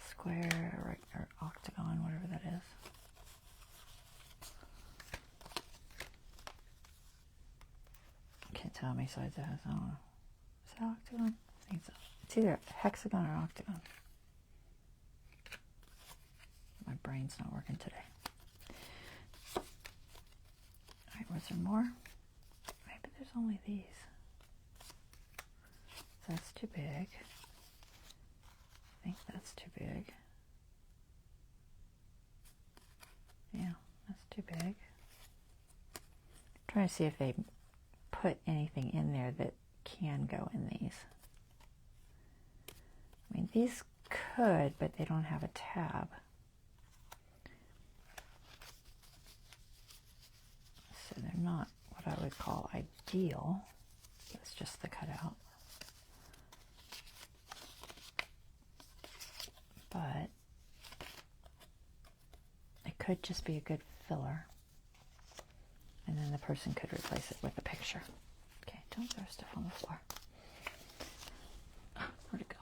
Square or octagon, whatever that is. Can't tell how many sides it has. I don't know. Is it octagon? I think so. It's either hexagon or octagon. My brain's not working today. Alright, was there more? Maybe there's only these. So that's too big. I think that's too big. Yeah, that's too big. I'm trying to see if they put anything in there that can go in these. I mean, these could, but they don't have a tab. So they're not what I would call ideal. That's just the cutout. But it could just be a good filler. And then the person could replace it with a picture. Okay, don't throw stuff on the floor. Where'd it go?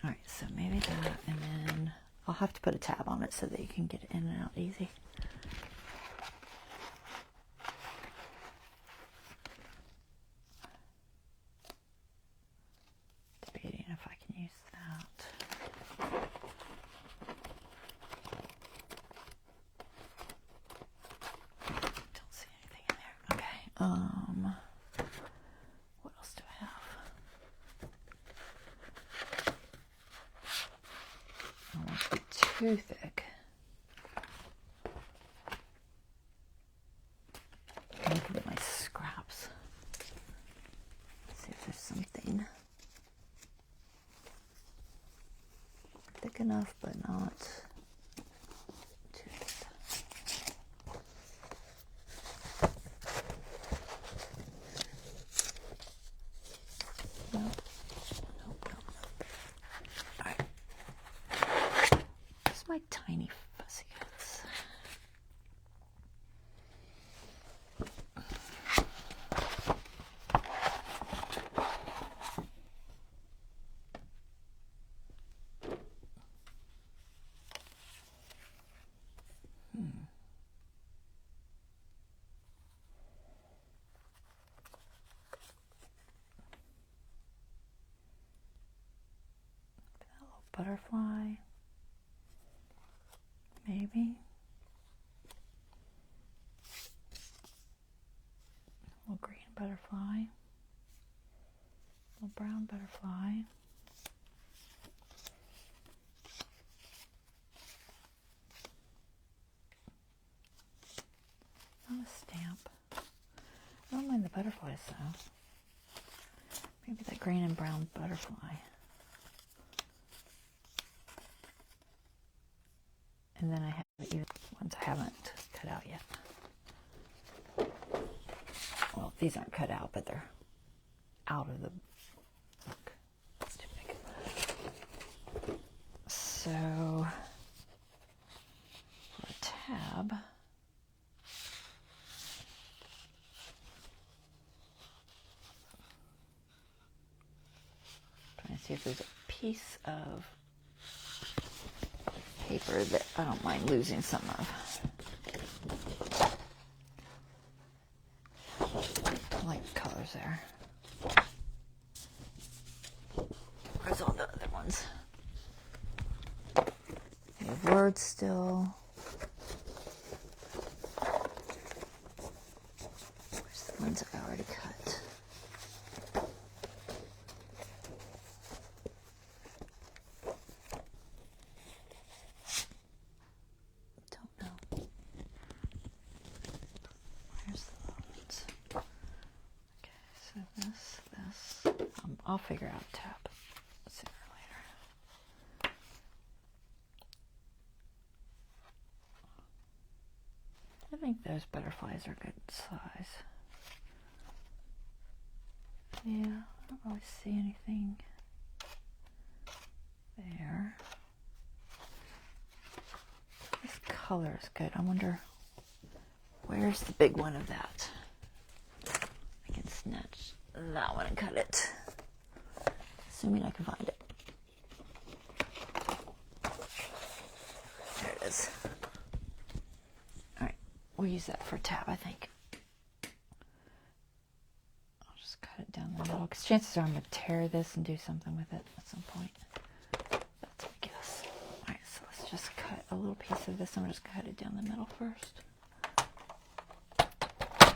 Alright, so maybe that, and then I'll have to put a tab on it so that you can get it in and out easy. Debating if I can use that. Don't see anything in there. Okay. What else do I have? I don't want it to be too thick. I'm looking at my scraps. Let's see if there's something thick enough, but not too thick. Nope. Nope. All right. This is my tiny fussy cuts. Butterfly, maybe. A little green butterfly, a little brown butterfly. Not a stamp. I don't mind the butterflies though. Maybe that green and brown butterfly. And then I have even ones I haven't cut out yet. Well, these aren't cut out, but they're out of the book. That's too big. So, for a tab, trying to see if there's a piece of paper that I don't mind losing some of. I like the colors there. Where's all the other ones? We have words still. Where's the ones I already cut? I'll figure out tab sooner or later. I think those butterflies are good size. Yeah, I don't really see anything there. This color is good. I wonder where's the big one of that. I can snatch that one and cut it. Assuming I can find it. There it is. Alright, we'll use that for a tab, I think. I'll just cut it down the middle, because chances are I'm going to tear this and do something with it at some point. That's my guess. Alright, so let's just cut a little piece of this. I'm just going to cut it down the middle first.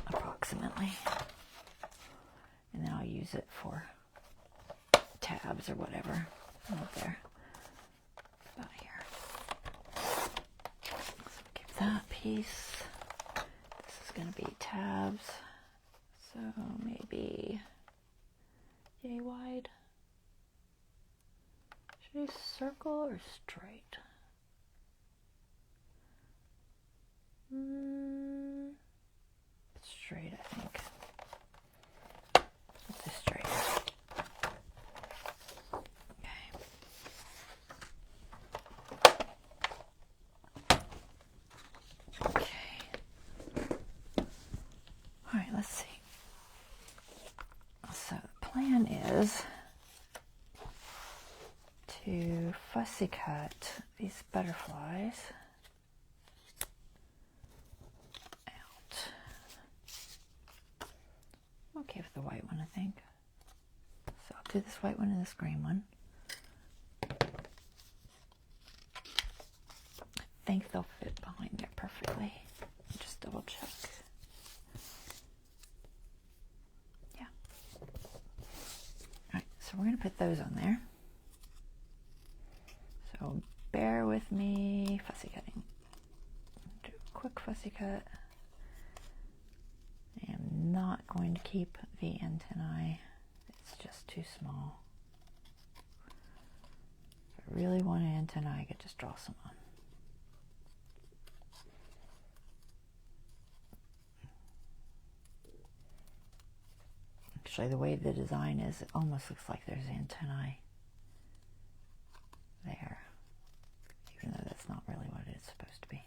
Approximately. And then I'll use it for tabs or whatever. Right there. About here. So keep that. piece. This is going to be tabs, so maybe yay wide. Should I do circle or straight? Straight, I think. Let's do straight. All right, let's see. So the plan is to fussy cut these butterflies out. I'm okay with the white one, I think. So I'll do this white one and this green one. I think they'll fit behind there perfectly. Just double check. So we're going to put those on there. So bear with me, fussy cutting. Do a quick fussy cut. I am not going to keep the antennae. It's just too small. If I really want an antenna, I could just draw some on. Actually, the way the design is, it almost looks like there's antennae there, even though that's not really what it's supposed to be.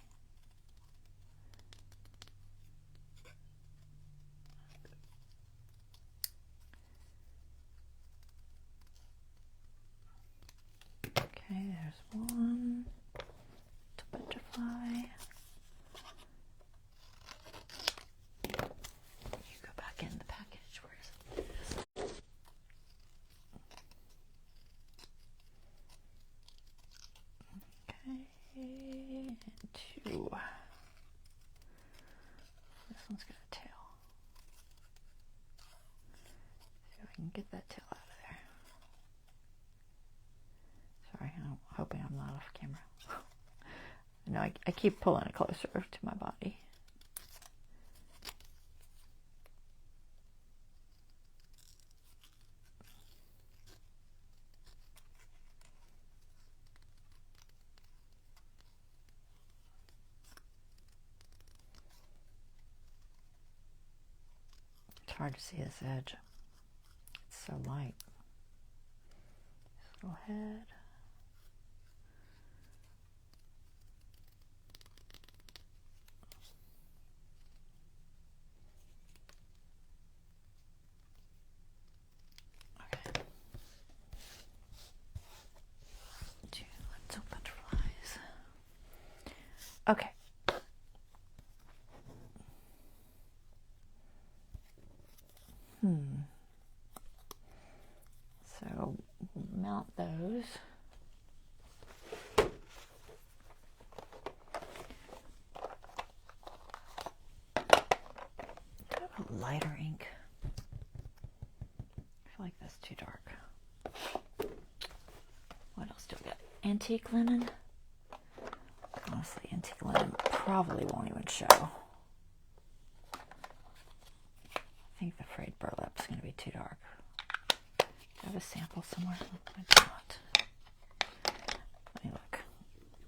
Okay, there's one. It's a butterfly. You go back in the package. Where is it? Okay, and two. This one's got a tail. See if I can get that tail out of there. Sorry, I'm hoping I'm not off camera. No, I keep pulling it closer to my body. It's hard to see this edge. It's so light. This little head. Okay. Two little butterflies. Okay. So mount those. Kind of a lighter ink. I feel like that's too dark. What else do we got? Antique linen. Honestly, antique linen probably won't even show. I think the frayed burlap's going to be too dark. Do I have a sample somewhere? I do not. Let me look.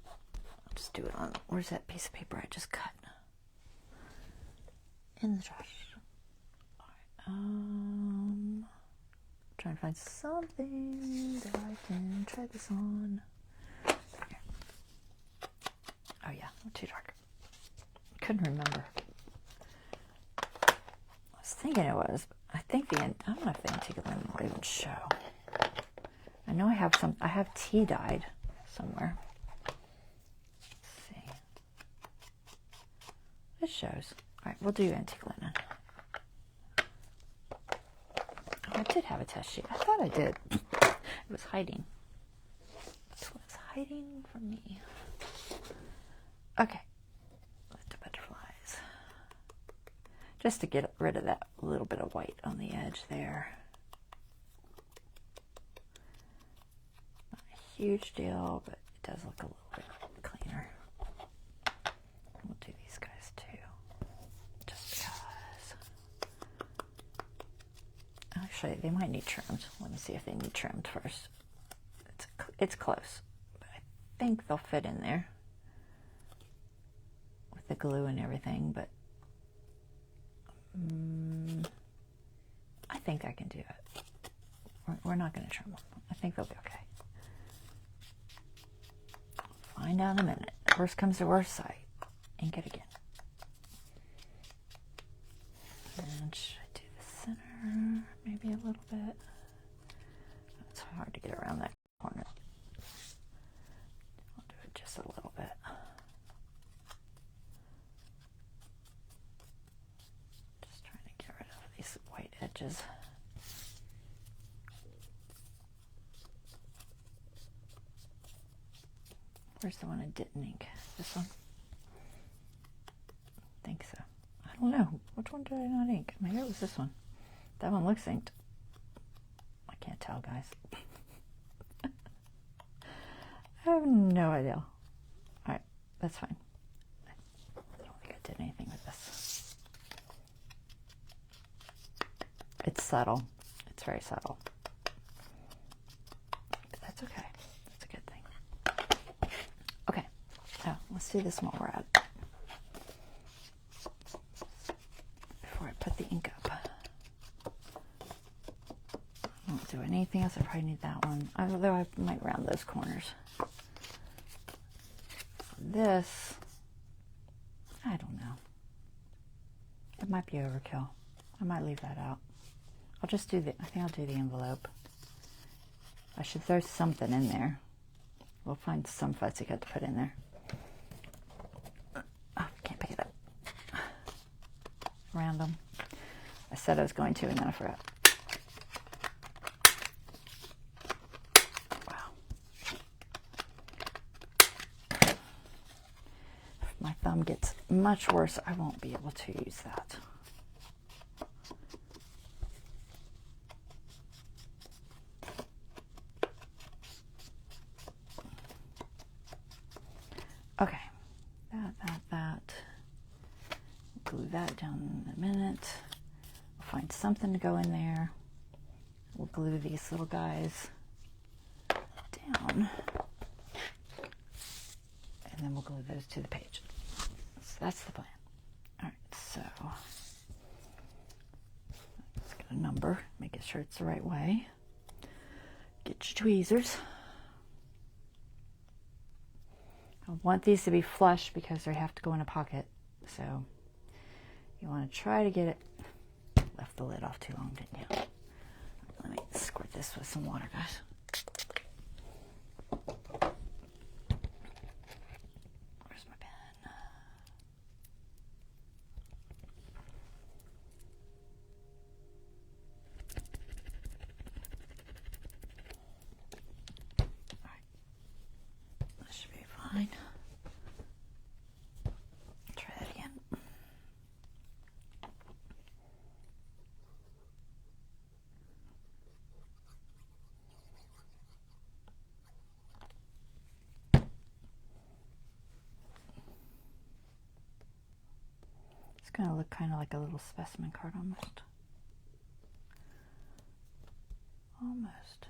I'll just do it on, where's that piece of paper I just cut? In the trash. Alright, trying to find something that I can try this on. Here. Oh yeah, too dark. Couldn't remember. I was thinking it was, but I think I don't know if the antique linen will even show. I know I have tea dyed somewhere. Let's see. It shows. Alright, we'll do antique linen. Oh, I did have a test sheet. I thought I did. It was hiding. It was hiding from me. Okay. Let's do butterflies. Just to get rid of that little bit of white on the edge there. Not a huge deal, but it does look a little bit cleaner. We'll do these guys. Actually, they might need trimmed. Let me see if they need trimmed first. It's close, but I think they'll fit in there with the glue and everything, but I think I can do it. We're not going to trim them. I think they'll be okay. Find out in a minute. Worst comes to worst, side. Ink it again. And should I do the center? Maybe a little bit. It's hard to get around that corner. I'll do it just a little bit. Just trying to get rid of these white edges. Where's the one I didn't ink? This one? I think so. I don't know. Which one did I not ink? Maybe it was this one. That one looks inked. I can't tell, guys. I have no idea. Alright, that's fine. I don't think I did anything with this. It's subtle. It's very subtle. But that's okay. That's a good thing. Okay. Oh, let's do this while we're at it. Before I put the ink up. I won't do anything else. I probably need that one. Although I might round those corners. This, I don't know. It might be overkill. I might leave that out. I'll just do I think I'll do the envelope. I should throw something in there. We'll find some fussy cut to put in there. Oh, can't pick it up. Random. I said I was going to and then I forgot. My thumb gets much worse, I won't be able to use that. Okay, that. Glue that down in a minute. We'll find something to go in there. We'll glue these little guys down. And then we'll glue those to the page. So that's the plan. All right, so let's get a number, make sure it's the right way. Get your tweezers. I want these to be flush because they have to go in a pocket. So you want to try to get it. Left the lid off too long, didn't you? Let me squirt this with some water, guys. Try that again. It's going to look kind of like a little specimen card almost. Almost.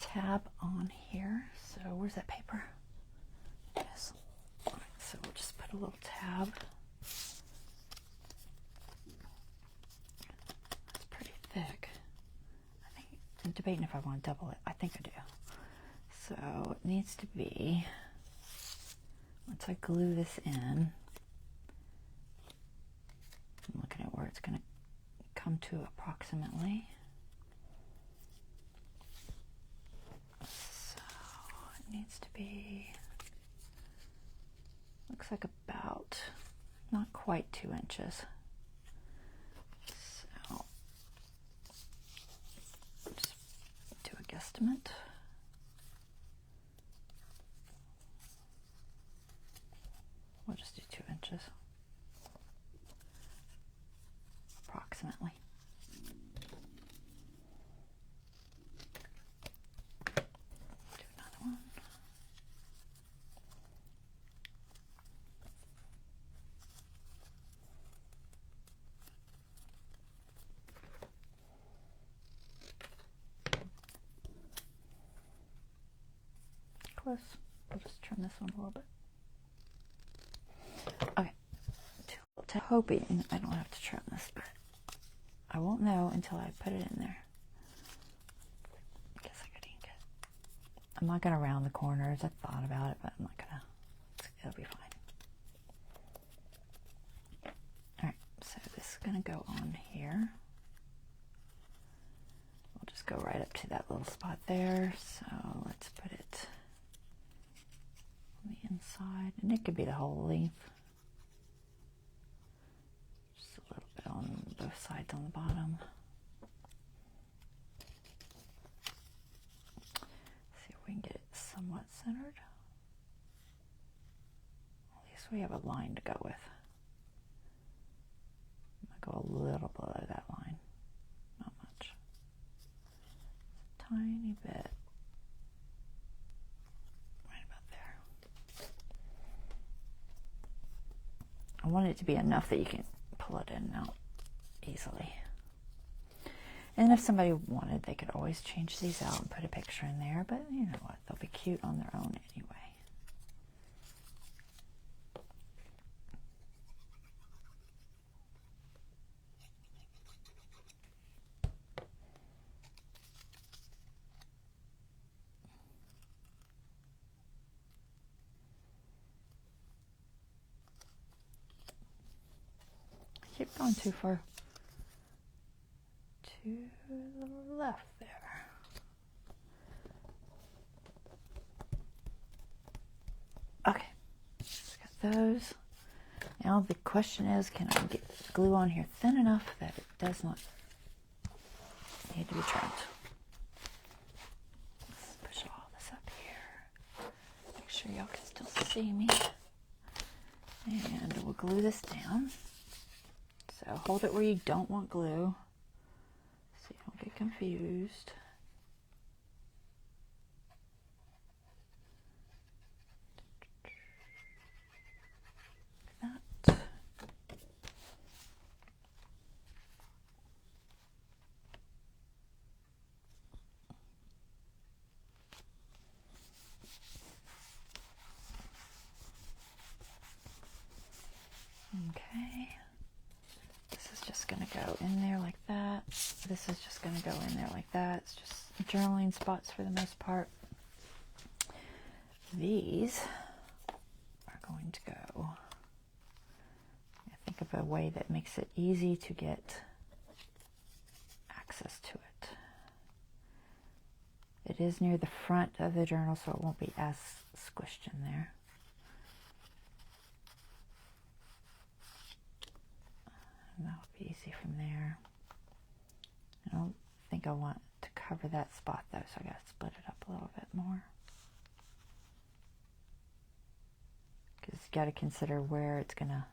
Tab on here. So where's that paper? Yes. All right, so we'll just put a little tab. It's pretty thick. I think I'm debating if I want to double it. I think I do. So it needs to be, once I glue this in, I'm looking at where it's going to come to approximately. Needs to be, looks like about, not quite 2 inches. So estimate. We'll just do 2 inches, approximately. Do another one. Close. I'll just trim this one a little bit. Okay. Hoping I don't have to trim this, but I won't know until I put it in there. I guess I could ink it. I'm not going to round the corners. I thought about it, but I'm not going to. It'll be fine. Alright, so this is going to go on here. We'll just go right up to that little spot there. So let's put it on the inside, and it could be the whole length. Just a little bit on both sides on the bottom. See if we can get it somewhat centered. At least we have a line to go with. I'm going to go a little below that line. Not much. Just a tiny bit. Right about there. I want it to be enough that you can pull it in and out easily. And if somebody wanted, they could always change these out and put a picture in there, but you know what, they'll be cute on their own anyway. Keep going too far to the left there. Okay, just got those. Now the question is, can I get glue on here thin enough that it does not need to be trimmed? Let's push all this up here. Make sure y'all can still see me. And we'll glue this down. So hold it where you don't want glue, so you don't get confused. Like that. Okay. This is just going to go in there like that. This is just going to go in there like that. It's just journaling spots for the most part. These are going to go. I think of a way that makes it easy to get access to it. It is near the front of the journal, so it won't be as squished in there. And that'll be easy from there. I don't think I want to cover that spot though, so I gotta split it up a little bit more. Because you gotta consider where it's gonna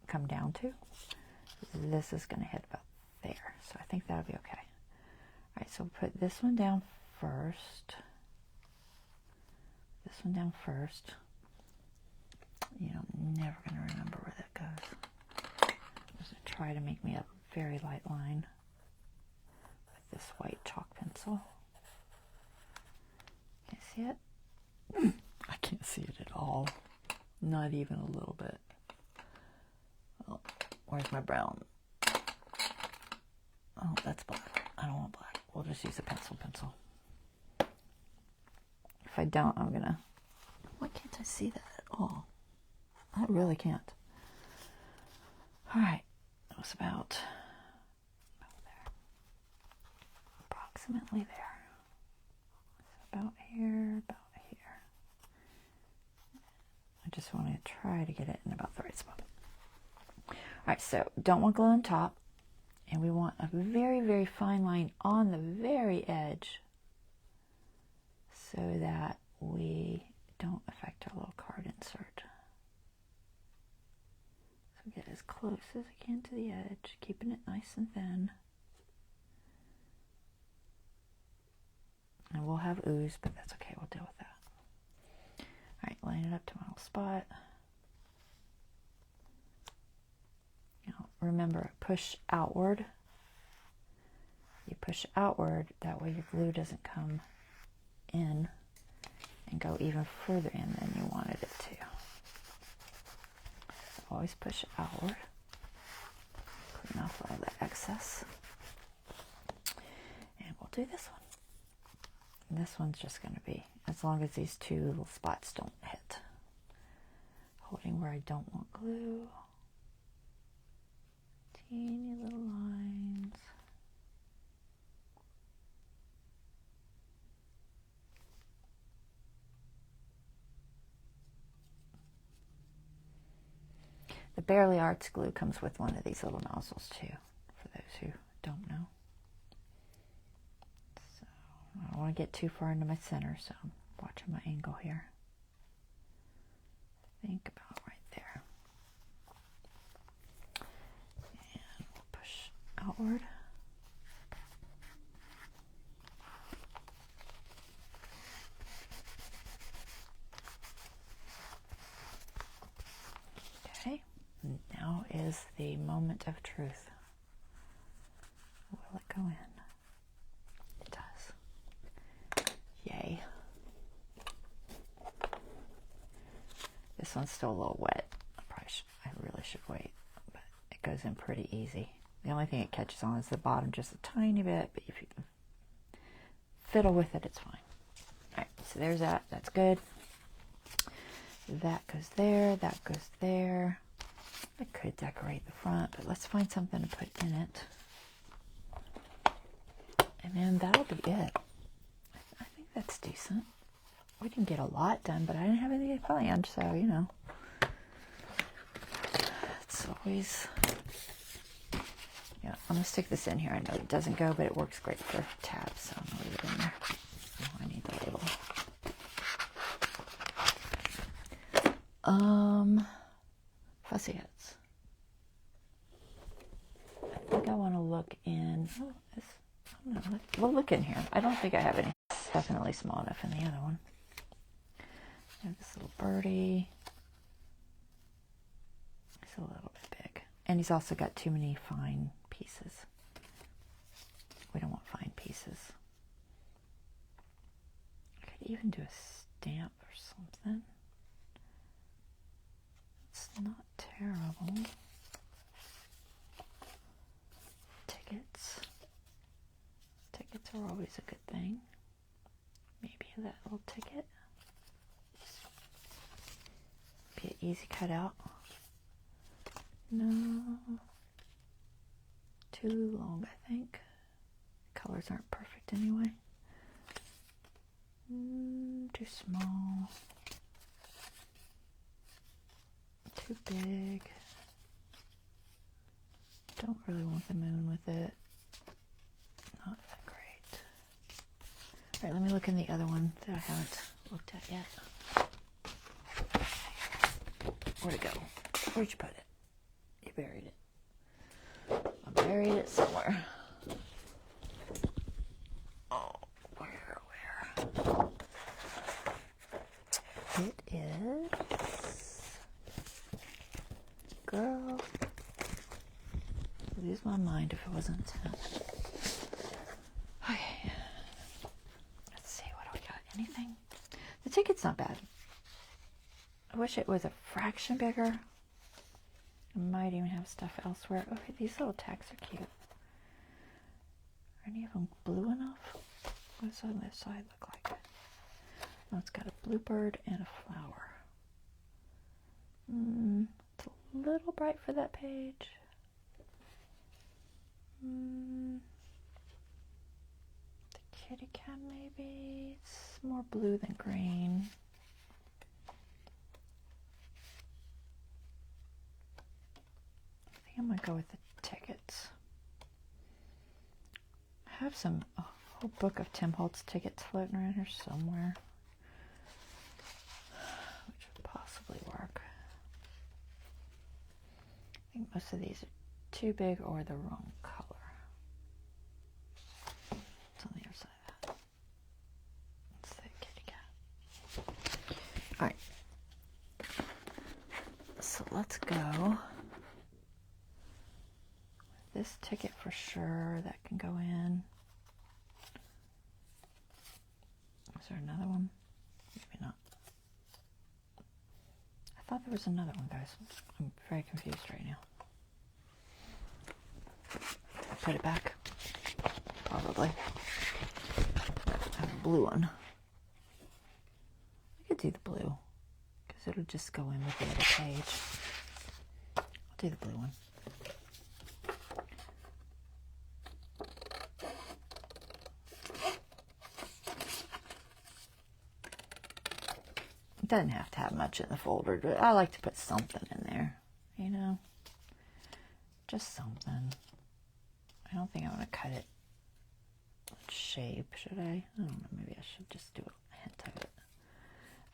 come down to. This is gonna hit about there, so I think that'll be okay. Alright, so we'll put this one down first. This one down first. You know, I'm never gonna remember where that goes. Try to make me a very light line with this white chalk pencil. Can you see it? I can't see it at all. Not even a little bit. Oh, where's my brown? Oh, that's black. I don't want black. We'll just use a pencil. If I don't, I'm gonna... Why can't I see that at all? I really can't. Alright. It was about there, approximately there. So about here. I just want to try to get it in about the right spot. Alright, so don't want glue on top, and we want a very, very fine line on the very edge so that we don't affect our little card insert. So get as close as I can to the edge, keeping it nice and thin. And we'll have ooze, but that's okay, we'll deal with that. Alright, line it up to my little spot. Now, remember, push outward. You push outward, that way your glue doesn't come in and go even further in than you wanted it to. So always push outward. Clean off all the excess. And we'll do this one. And this one's just going to be, as long as these two little spots don't hit. Holding where I don't want glue. Teeny little lines. The Barely Arts glue comes with one of these little nozzles too, for those who don't know. So I don't want to get too far into my center, so I'm watching my angle here. Think about right there. And we'll push outward. Okay. Now is the moment of truth. Will it go in? It does. Yay. This one's still a little wet. I really should wait, but it goes in pretty easy. The only thing it catches on is the bottom just a tiny bit, but if you can fiddle with it, it's fine. Alright, so there's that. That's good. That goes there. That goes there. I could decorate the front, but let's find something to put in it. And then that'll be it. I think that's decent. We didn't get a lot done, but I didn't have anything planned, so, you know. It's always... Yeah, I'm going to stick this in here. I know it doesn't go, but it works great for tabs, so I'm going to leave it in there. Oh, I need the label. Fussy heads. I think I want to look in. Oh, I don't know. We'll look in here. I don't think I have any. It's definitely small enough in the other one. I have this little birdie. It's a little bit big. And he's also got too many fine pieces. We don't want fine pieces. I could even do a stamp or something. It's not terrible. Tickets. Tickets are always a good thing. Maybe that little ticket. Be an easy cutout. No. Too long, I think. Colors aren't perfect anyway. Too small. Too big. Don't really want the moon with it. Not that great. Alright, let me look in the other one that I haven't looked at yet. Where'd it go? Where'd you put it? You buried it. I buried it somewhere. Oh, where? It is... Girl. I'd lose my mind if it wasn't 10. Okay. Let's see, what do we got? Anything? The ticket's not bad. I wish it was a fraction bigger. I might even have stuff elsewhere. Okay, these little tacks are cute. Are any of them blue enough? What does on this side look like? Oh, it's got a bluebird and a flower. It's a little bright for that page. The kitty cat maybe. It's more blue than green. I think I'm gonna go with the tickets. I have some. Oh, whole book of Tim Holtz tickets floating around here somewhere, which would possibly work. I think most of these are too big or the wrong color. It's on the other side of that. Let's say kitty cat. All right. So let's go. This ticket for sure, that can go in. Is there another one? Maybe not. I thought there was another one, guys. I'm very confused right now. Put it back. Probably. I have a blue one. I could do the blue, because it'll just go in with the other page. I'll do the blue one. It doesn't have to have much in the folder, but I like to put something in there, you know, just something. I don't think I want to cut it shape, should I? I don't know, maybe I should just do a hint of it.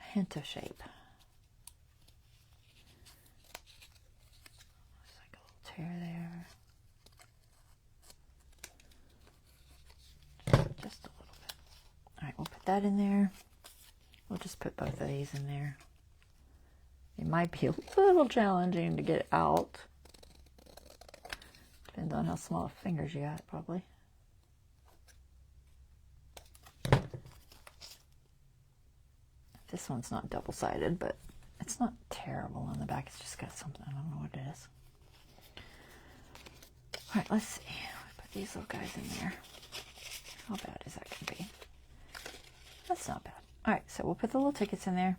A hint of shape. There's like a little tear there. Just a little bit. All right, we'll put that in there. We'll just put both of these in there. It might be a little challenging to get it out. Depends on how small fingers you got, probably. This one's not double-sided, but it's not terrible on the back. It's just got something. I don't know what it is. All right, let's see. We put these little guys in there. How bad is that going to be? That's not bad. All right, so we'll put the little tickets in there.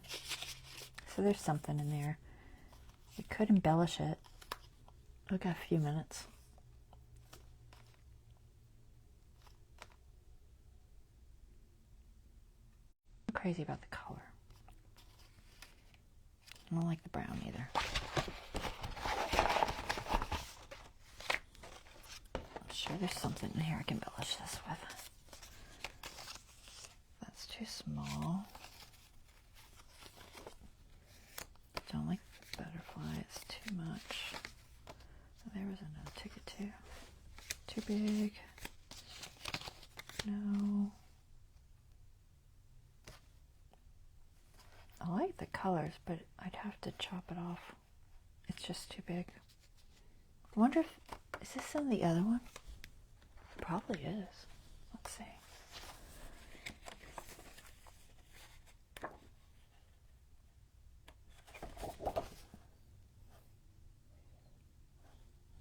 So there's something in there. We could embellish it. We've got a few minutes. I'm crazy about the color. I don't like the brown either. I'm sure there's something in here I can embellish this with. That's too small. Don't like the butterfly, it's too much. So there was another ticket too. Too big. No. I like the colors, but I'd have to chop it off. It's just too big. I wonder if, is this in the other one? It probably is. Let's see.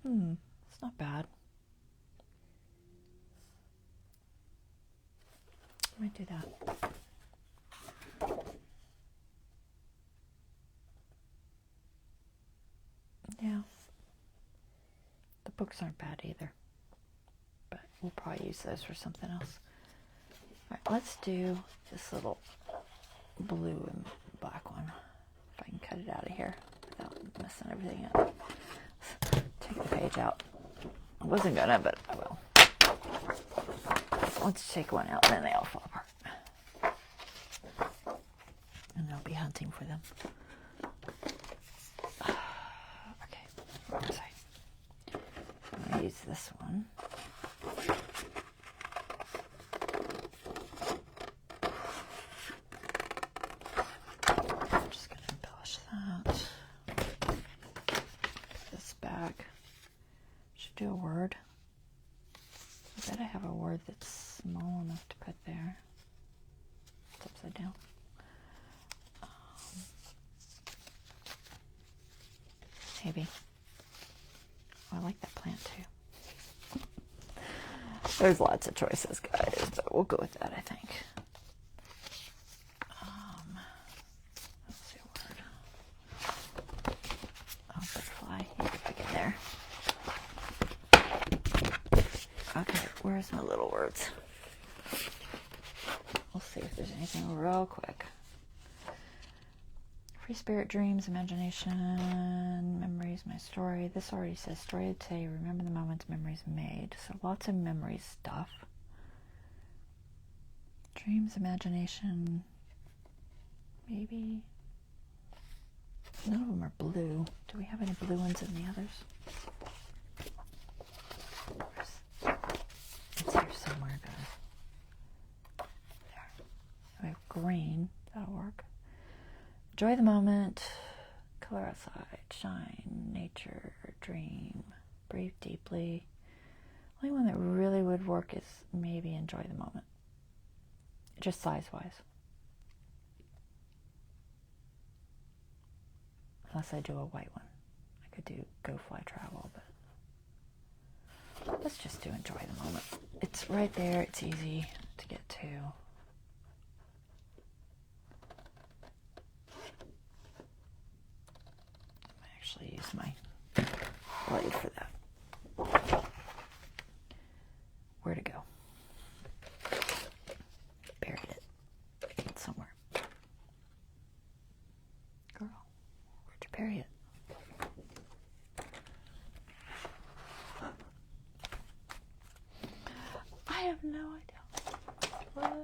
It's not bad. I might do that. Yeah. The books aren't bad either. But we'll probably use those for something else. Alright, let's do this little blue and black one. If I can cut it out of here without messing everything up. Take the page out. I wasn't gonna, but I will. Let's take one out and then they all fall apart. And I'll be hunting for them. Okay, where was I? I'm gonna use this one. I'm just gonna embellish that. This back. Should do a word. I bet I have a word that's small enough to put there. It's upside down. Maybe. Oh, I like that plant too. There's lots of choices, guys, but we'll go with that, I think. Let's see a word. Oh, butterfly. You can pick it there. Okay, where's my little words? We'll see if there's anything real quick. Free spirit, dreams, imagination, memories, my story. This already says story of today. Remember the moments memories made. So lots of memory stuff. Dreams, imagination, maybe. None of them are blue. Do we have any blue ones in the others? It's here somewhere, guys. There. We have green. That'll work. Enjoy the moment. Color outside. Shine. Nature. Dream. Breathe deeply. Only one that really would work is maybe enjoy the moment. Just size-wise. Unless I do a white one. I could do Go Fly Travel, but let's just do enjoy the moment. It's right there. It's easy to get to. I actually use my blade for that. Where to go? Buried it somewhere. Girl, where'd you bury it? I have no idea. What?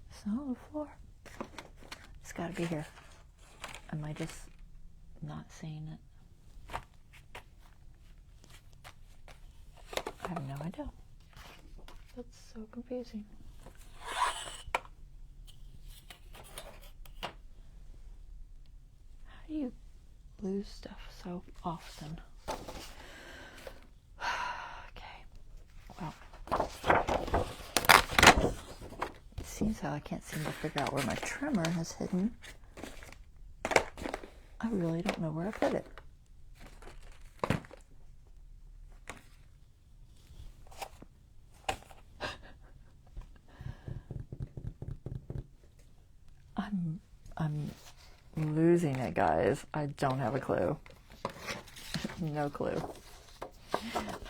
It's not on the floor. It's got to be here. Am I just not seeing it? I have no idea. That's so confusing. How do you lose stuff so often? Okay, well, it seems how I can't seem to figure out where my trimmer is hidden. I really don't know where I put it. I'm losing it, guys. I don't have a clue. No clue.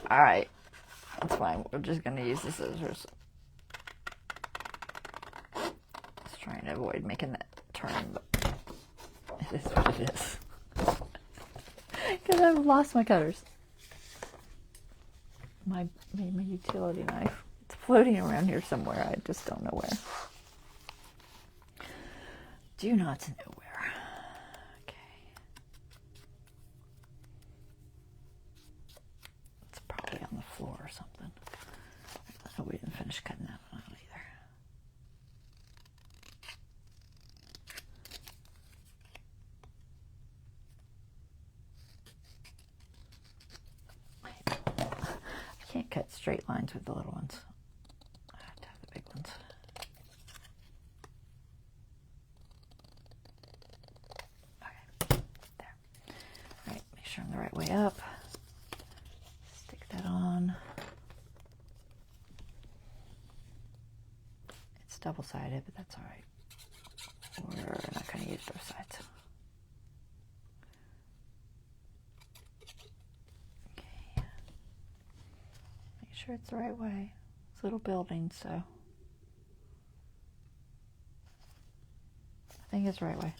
All right, that's fine. We're just gonna use the scissors. Just trying to avoid making that turn, but it is what it is. Because I've lost my cutters. My utility knife. It's floating around here somewhere. I just don't know where. Do not know where. Okay. It's probably on the floor or something. Oh, we didn't finish cutting that one out either. I can't cut straight lines with the little ones. I have to have the big ones. Turn the right way up. Stick that on. It's double-sided, but that's all right. We're not going to use both sides. Okay. Make sure it's the right way. It's a little building, so I think it's the right way.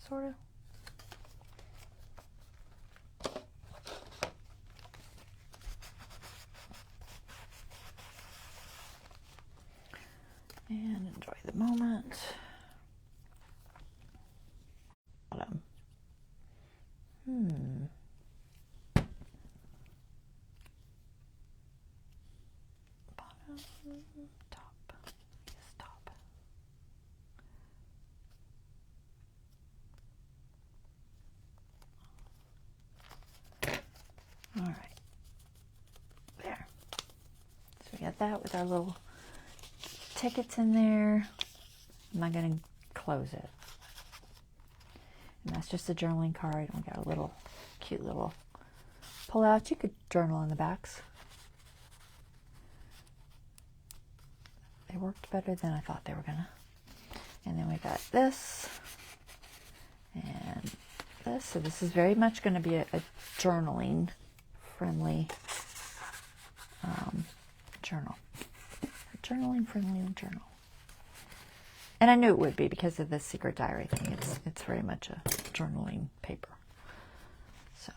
Sort of. And enjoy the moment. Bottom. Bottom, top. Yes, top. All right, there. So we got that with our little tickets in there. I'm not going to close it. And that's just a journaling card. We got a little cute little pull out. You could journal on the backs. They worked better than I thought they were gonna. And then we got this and this. So this is very much going to be a journaling friendly journal. A journaling friendly journal. And I knew it would be because of the secret diary thing. It's very much a journaling paper. So,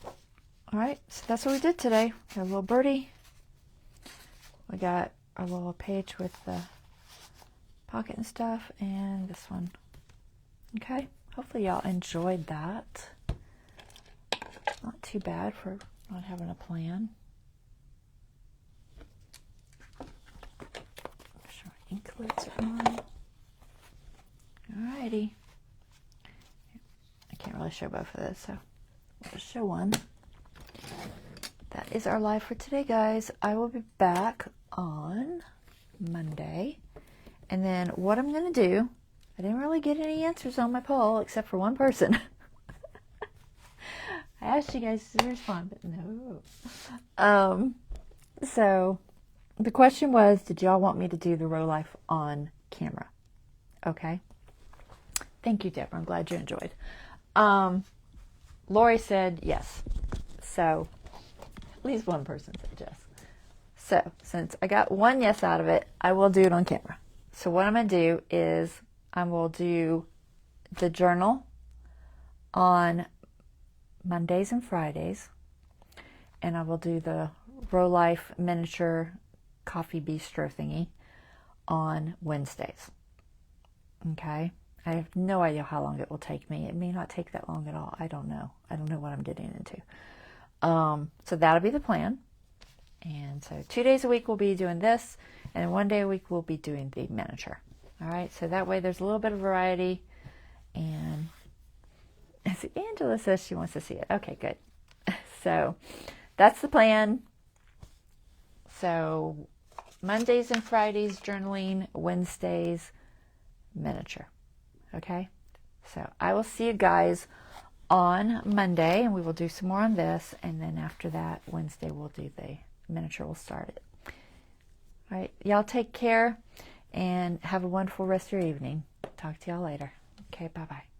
all right, so that's what we did today. Got a little birdie. We got our little page with the pocket and stuff, and this one. Okay, hopefully y'all enjoyed that. Not too bad for not having a plan. Make sure my ink lids are on. Alrighty. I can't really show both of those, so I'll just show one. That is our live for today, guys. I will be back on Monday. And then what I'm going to do, I didn't really get any answers on my poll except for one person. I asked you guys to respond, but no. So the question was, did y'all want me to do the row life on camera? Okay. Thank you, Deborah. I'm glad you enjoyed. Lori said yes. So at least one person said yes. So since I got one yes out of it, I will do it on camera. So what I'm going to do is I will do the journal on Mondays and Fridays, and I will do the Row Life miniature coffee bistro thingy on Wednesdays. Okay? I have no idea how long it will take me. It may not take that long at all. I don't know. I don't know what I'm getting into. So that'll be the plan. And so 2 days a week we'll be doing this, and 1 day a week we'll be doing the miniature. All right, so that way there's a little bit of variety. And as Angela says she wants to see it. Okay, good. So that's the plan. So Mondays and Fridays journaling, Wednesdays miniature. Okay, so I will see you guys on Monday, and we will do some more on this. And then after that, Wednesday we'll do the miniature. We'll start it. All right, y'all take care and have a wonderful rest of your evening. Talk to y'all later. Okay, bye-bye.